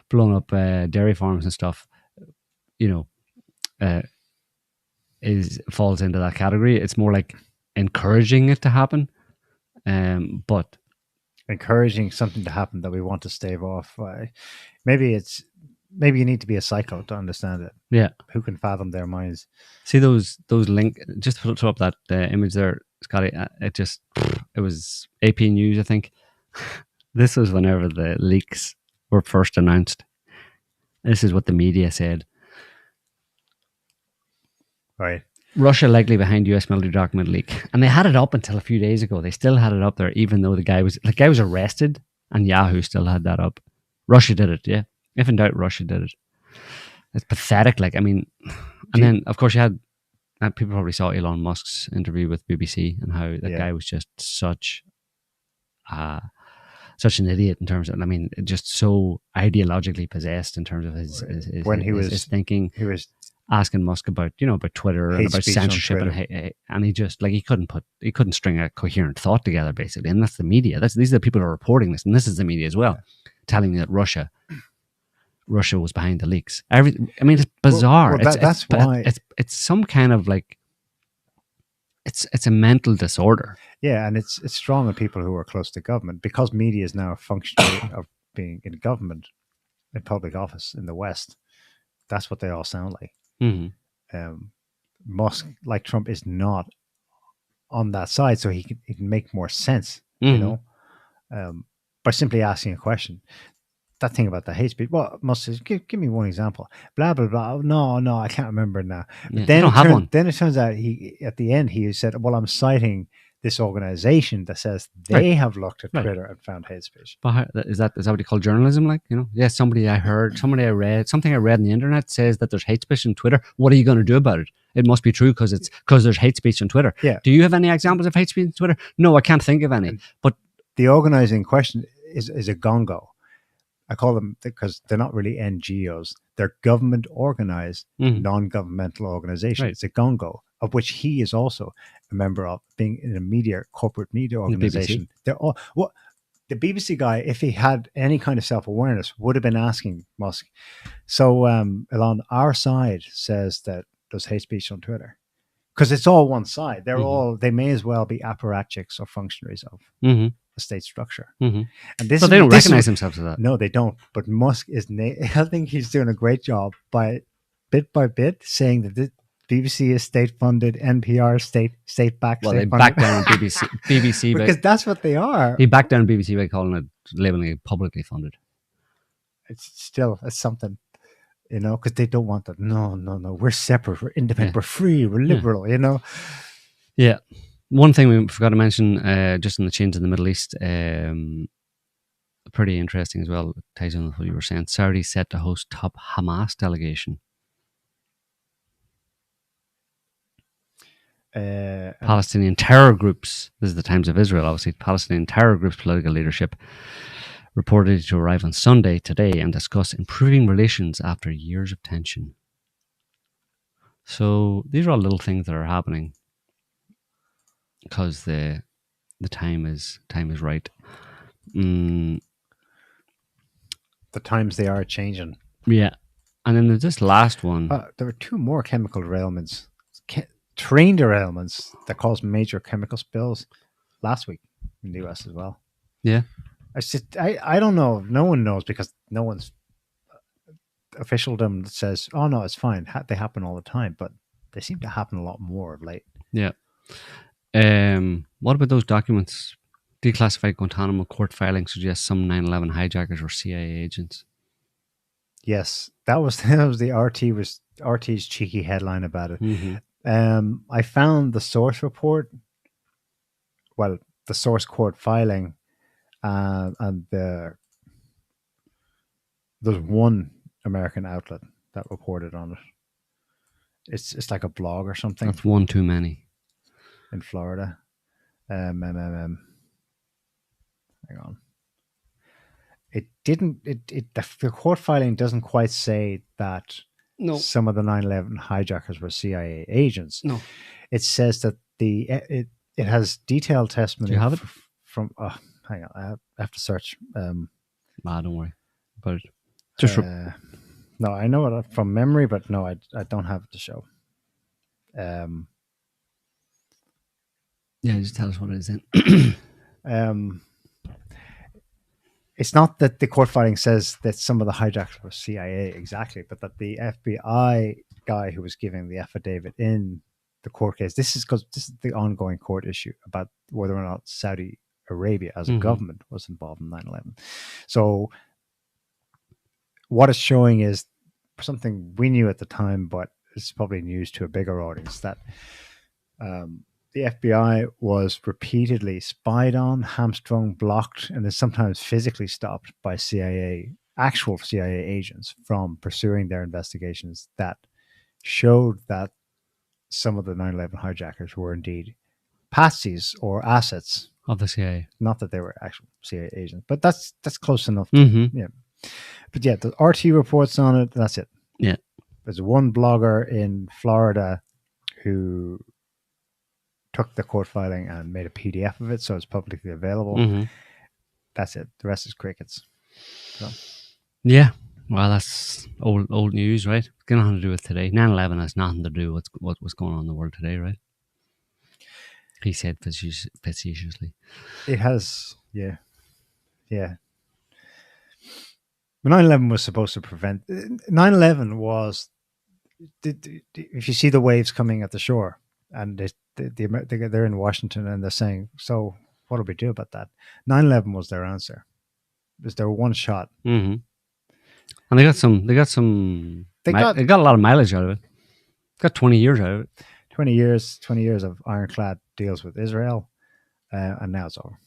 blown up dairy farms and stuff, falls into that category. It's more like encouraging it to happen, but encouraging something to happen that we want to stave off. Maybe you need to be a psycho to understand it. Yeah, who can fathom their minds? See those link. Just throw up that image there, Scotty. It was AP News, I think. This was whenever the leaks were first announced. This is what the media said. Right. Russia likely behind US military document leak. And they had it up until a few days ago. They still had it up there, even though the guy was arrested and Yahoo still had that up. Russia did it, yeah. If in doubt, Russia did it. It's pathetic. And then, of course, you had people probably saw Elon Musk's interview with BBC and how that guy was just such an idiot in terms of, just so ideologically possessed in terms of his thinking. He was asking Musk about Twitter and about censorship, and he just he couldn't string a coherent thought together, basically. And that's the media. These are the people who are reporting this, and this is the media as well, telling you that Russia was behind the leaks. It's bizarre. That's why it's some kind of it's a mental disorder. Yeah, and it's strong on people who are close to government, because media is now a functionary of being in government, in public office in the West. That's what they all sound like. Mm-hmm. Musk, like Trump, is not on that side, so he can make more sense, by simply asking a question. That thing about the hate speech. Well, Musk says, give me one example. Blah blah blah. No, I can't remember now. Yeah, then it turns out at the end he said, "Well, I'm citing this organization that says they have looked at Twitter and found hate speech." But is that what you call journalism? Something I read on the internet says that there's hate speech on Twitter. What are you going to do about it? It must be true because there's hate speech on Twitter. Yeah. Do you have any examples of hate speech on Twitter? No, I can't think of any. But the organizing question is a gongo. I call them, because they're not really NGOs. They're government organized, non-governmental organizations. Right. It's a gongo, of which he is also a member of, being in a corporate media organization. They're all the BBC guy, if he had any kind of self-awareness, would have been asking Musk. So Elon, our side says that there's hate speech on Twitter, because it's all one side. They may as well be apparatchiks or functionaries of a state structure. Mm-hmm. And they don't recognize themselves as that. No, they don't. But Musk I think he's doing a great job by bit saying that the BBC is state funded, NPR state backed. Well, they backed down BBC because that's what they are. He backed down BBC by labeling it publicly funded. It's something, because they don't want that. No, we're separate, we're independent, we're free, we're liberal, Yeah. One thing we forgot to mention, just in the change in the Middle East, pretty interesting as well, ties in with what you were saying. Saudi set to host top Hamas delegation. Palestinian terror groups, this is the Times of Israel, obviously, Palestinian terror groups' political leadership reported to arrive on Sunday today and discuss improving relations after years of tension. So these are all little things that are happening because the time is right. The times they are changing. Yeah. And then there's this last one. There were two more chemical derailments, train derailments that caused major chemical spills last week in the US as well. Yeah. I don't know. No one knows, because no one's officialdom says, oh no, it's fine. They happen all the time, but they seem to happen a lot more of late. Yeah. What about those documents? Declassified Guantanamo court filing suggests some 9/11 hijackers were CIA agents. Yes, that was the RT's cheeky headline about it. Mm-hmm. I found the source report, the source court filing, and there's one American outlet that reported on it. It's like a blog or something. That's one too many. In Florida. Hang on. It didn't. The court filing doesn't quite say that some of the 9/11 hijackers were CIA agents. No, it says that it has detailed testimony. Do you have it? From hang on, I have to search. Don't worry. But just no, I know it from memory, but no, I don't have it to show. Yeah, just tell us what it is then. It's not that the court filing says that some of the hijackers were CIA exactly, but that the FBI guy who was giving the affidavit in the court case, this is the ongoing court issue about whether or not Saudi Arabia as a government was involved in 9/11. So what it's showing is something we knew at the time, but it's probably news to a bigger audience, that the FBI was repeatedly spied on, hamstrung, blocked, and then sometimes physically stopped by actual CIA agents from pursuing their investigations that showed that some of the 9/11 hijackers were indeed patsies or assets of the CIA. Not that they were actual CIA agents, but that's close enough. Yeah. But yeah, the RT reports on it. That's it. Yeah. There's one blogger in Florida who took the court filing and made a PDF of it, so it's publicly available. That's it. The rest is crickets. So. Yeah. Well, that's old news, right? It's got nothing to do with today. 9/11 has nothing to do with what's going on in the world today, right? He said facetiously. It has, yeah. 9/11 was supposed to prevent. 9/11 was. If you see the waves coming at the shore, and they're in Washington, and they're saying, "So, what do we do about that?" 9/11 was their answer. It was their one shot. And they got a lot of mileage out of it. Got 20 years out of it. 20 years of ironclad deals with Israel, and now it's over.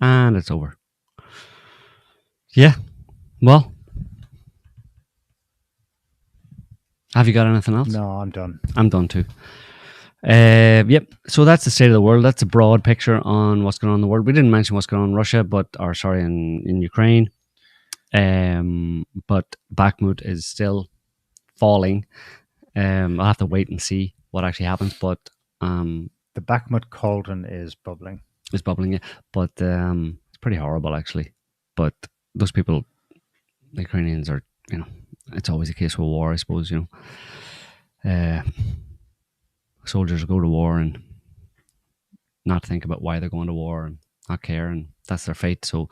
And it's over. Yeah. Well, have you got anything else? No, I'm done. I'm done too. Yep. So that's the state of the world. That's a broad picture on what's going on in the world. We didn't mention what's going on in Russia, in Ukraine. But Bakhmut is still falling. I'll have to wait and see what actually happens. But the Bakhmut cauldron is bubbling. It's bubbling, yeah. But it's pretty horrible, actually. But those people, the Ukrainians, are, it's always a case of war, I suppose. Soldiers go to war and not think about why they're going to war and not care, and that's their fate. So,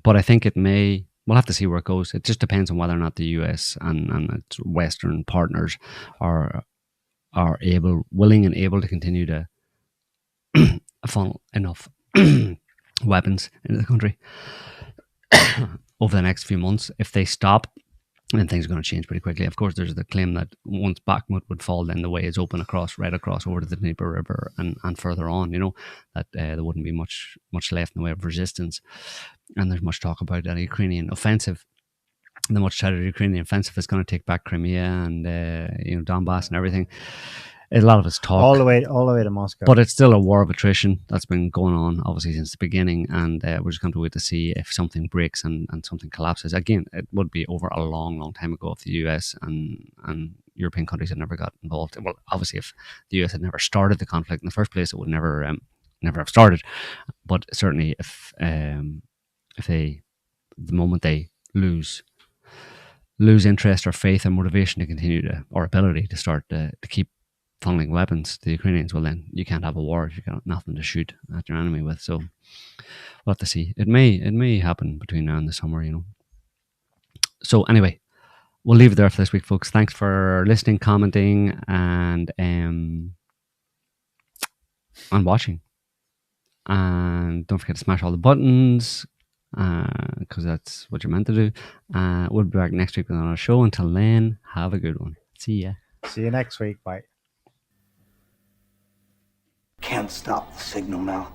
but I think we'll have to see where it goes. It just depends on whether or not the US and its Western partners are willing and able to continue to funnel enough weapons into the country over the next few months. If they stop, then things are going to change pretty quickly. Of course, there's the claim that once Bakhmut would fall, then the way is open right across over to the Dnieper River and further on, that there wouldn't be much left in the way of resistance. And there's much talk about an Ukrainian offensive. The much touted Ukrainian offensive is going to take back Crimea and Donbass and everything. A lot of it's talk all the way to Moscow, but it's still a war of attrition that's been going on obviously since the beginning, and we're just going to wait to see if something breaks and something collapses. Again, it would be over a long time ago if the US and European countries had never got involved. Well, obviously, if the US had never started the conflict in the first place, it would never have started. But certainly, if the moment they lose interest or faith or motivation to continue or ability to start to keep funneling weapons to the Ukrainians, well, then you can't have a war if you've got nothing to shoot at your enemy with. So we'll have to see. It may happen between now and the summer, So anyway, we'll leave it there for this week, folks. Thanks for listening, commenting, and watching. And don't forget to smash all the buttons, because that's what you're meant to do. We'll be back next week with another show. Until then, have a good one. See ya. See you next week. Bye. Can't stop the signal now.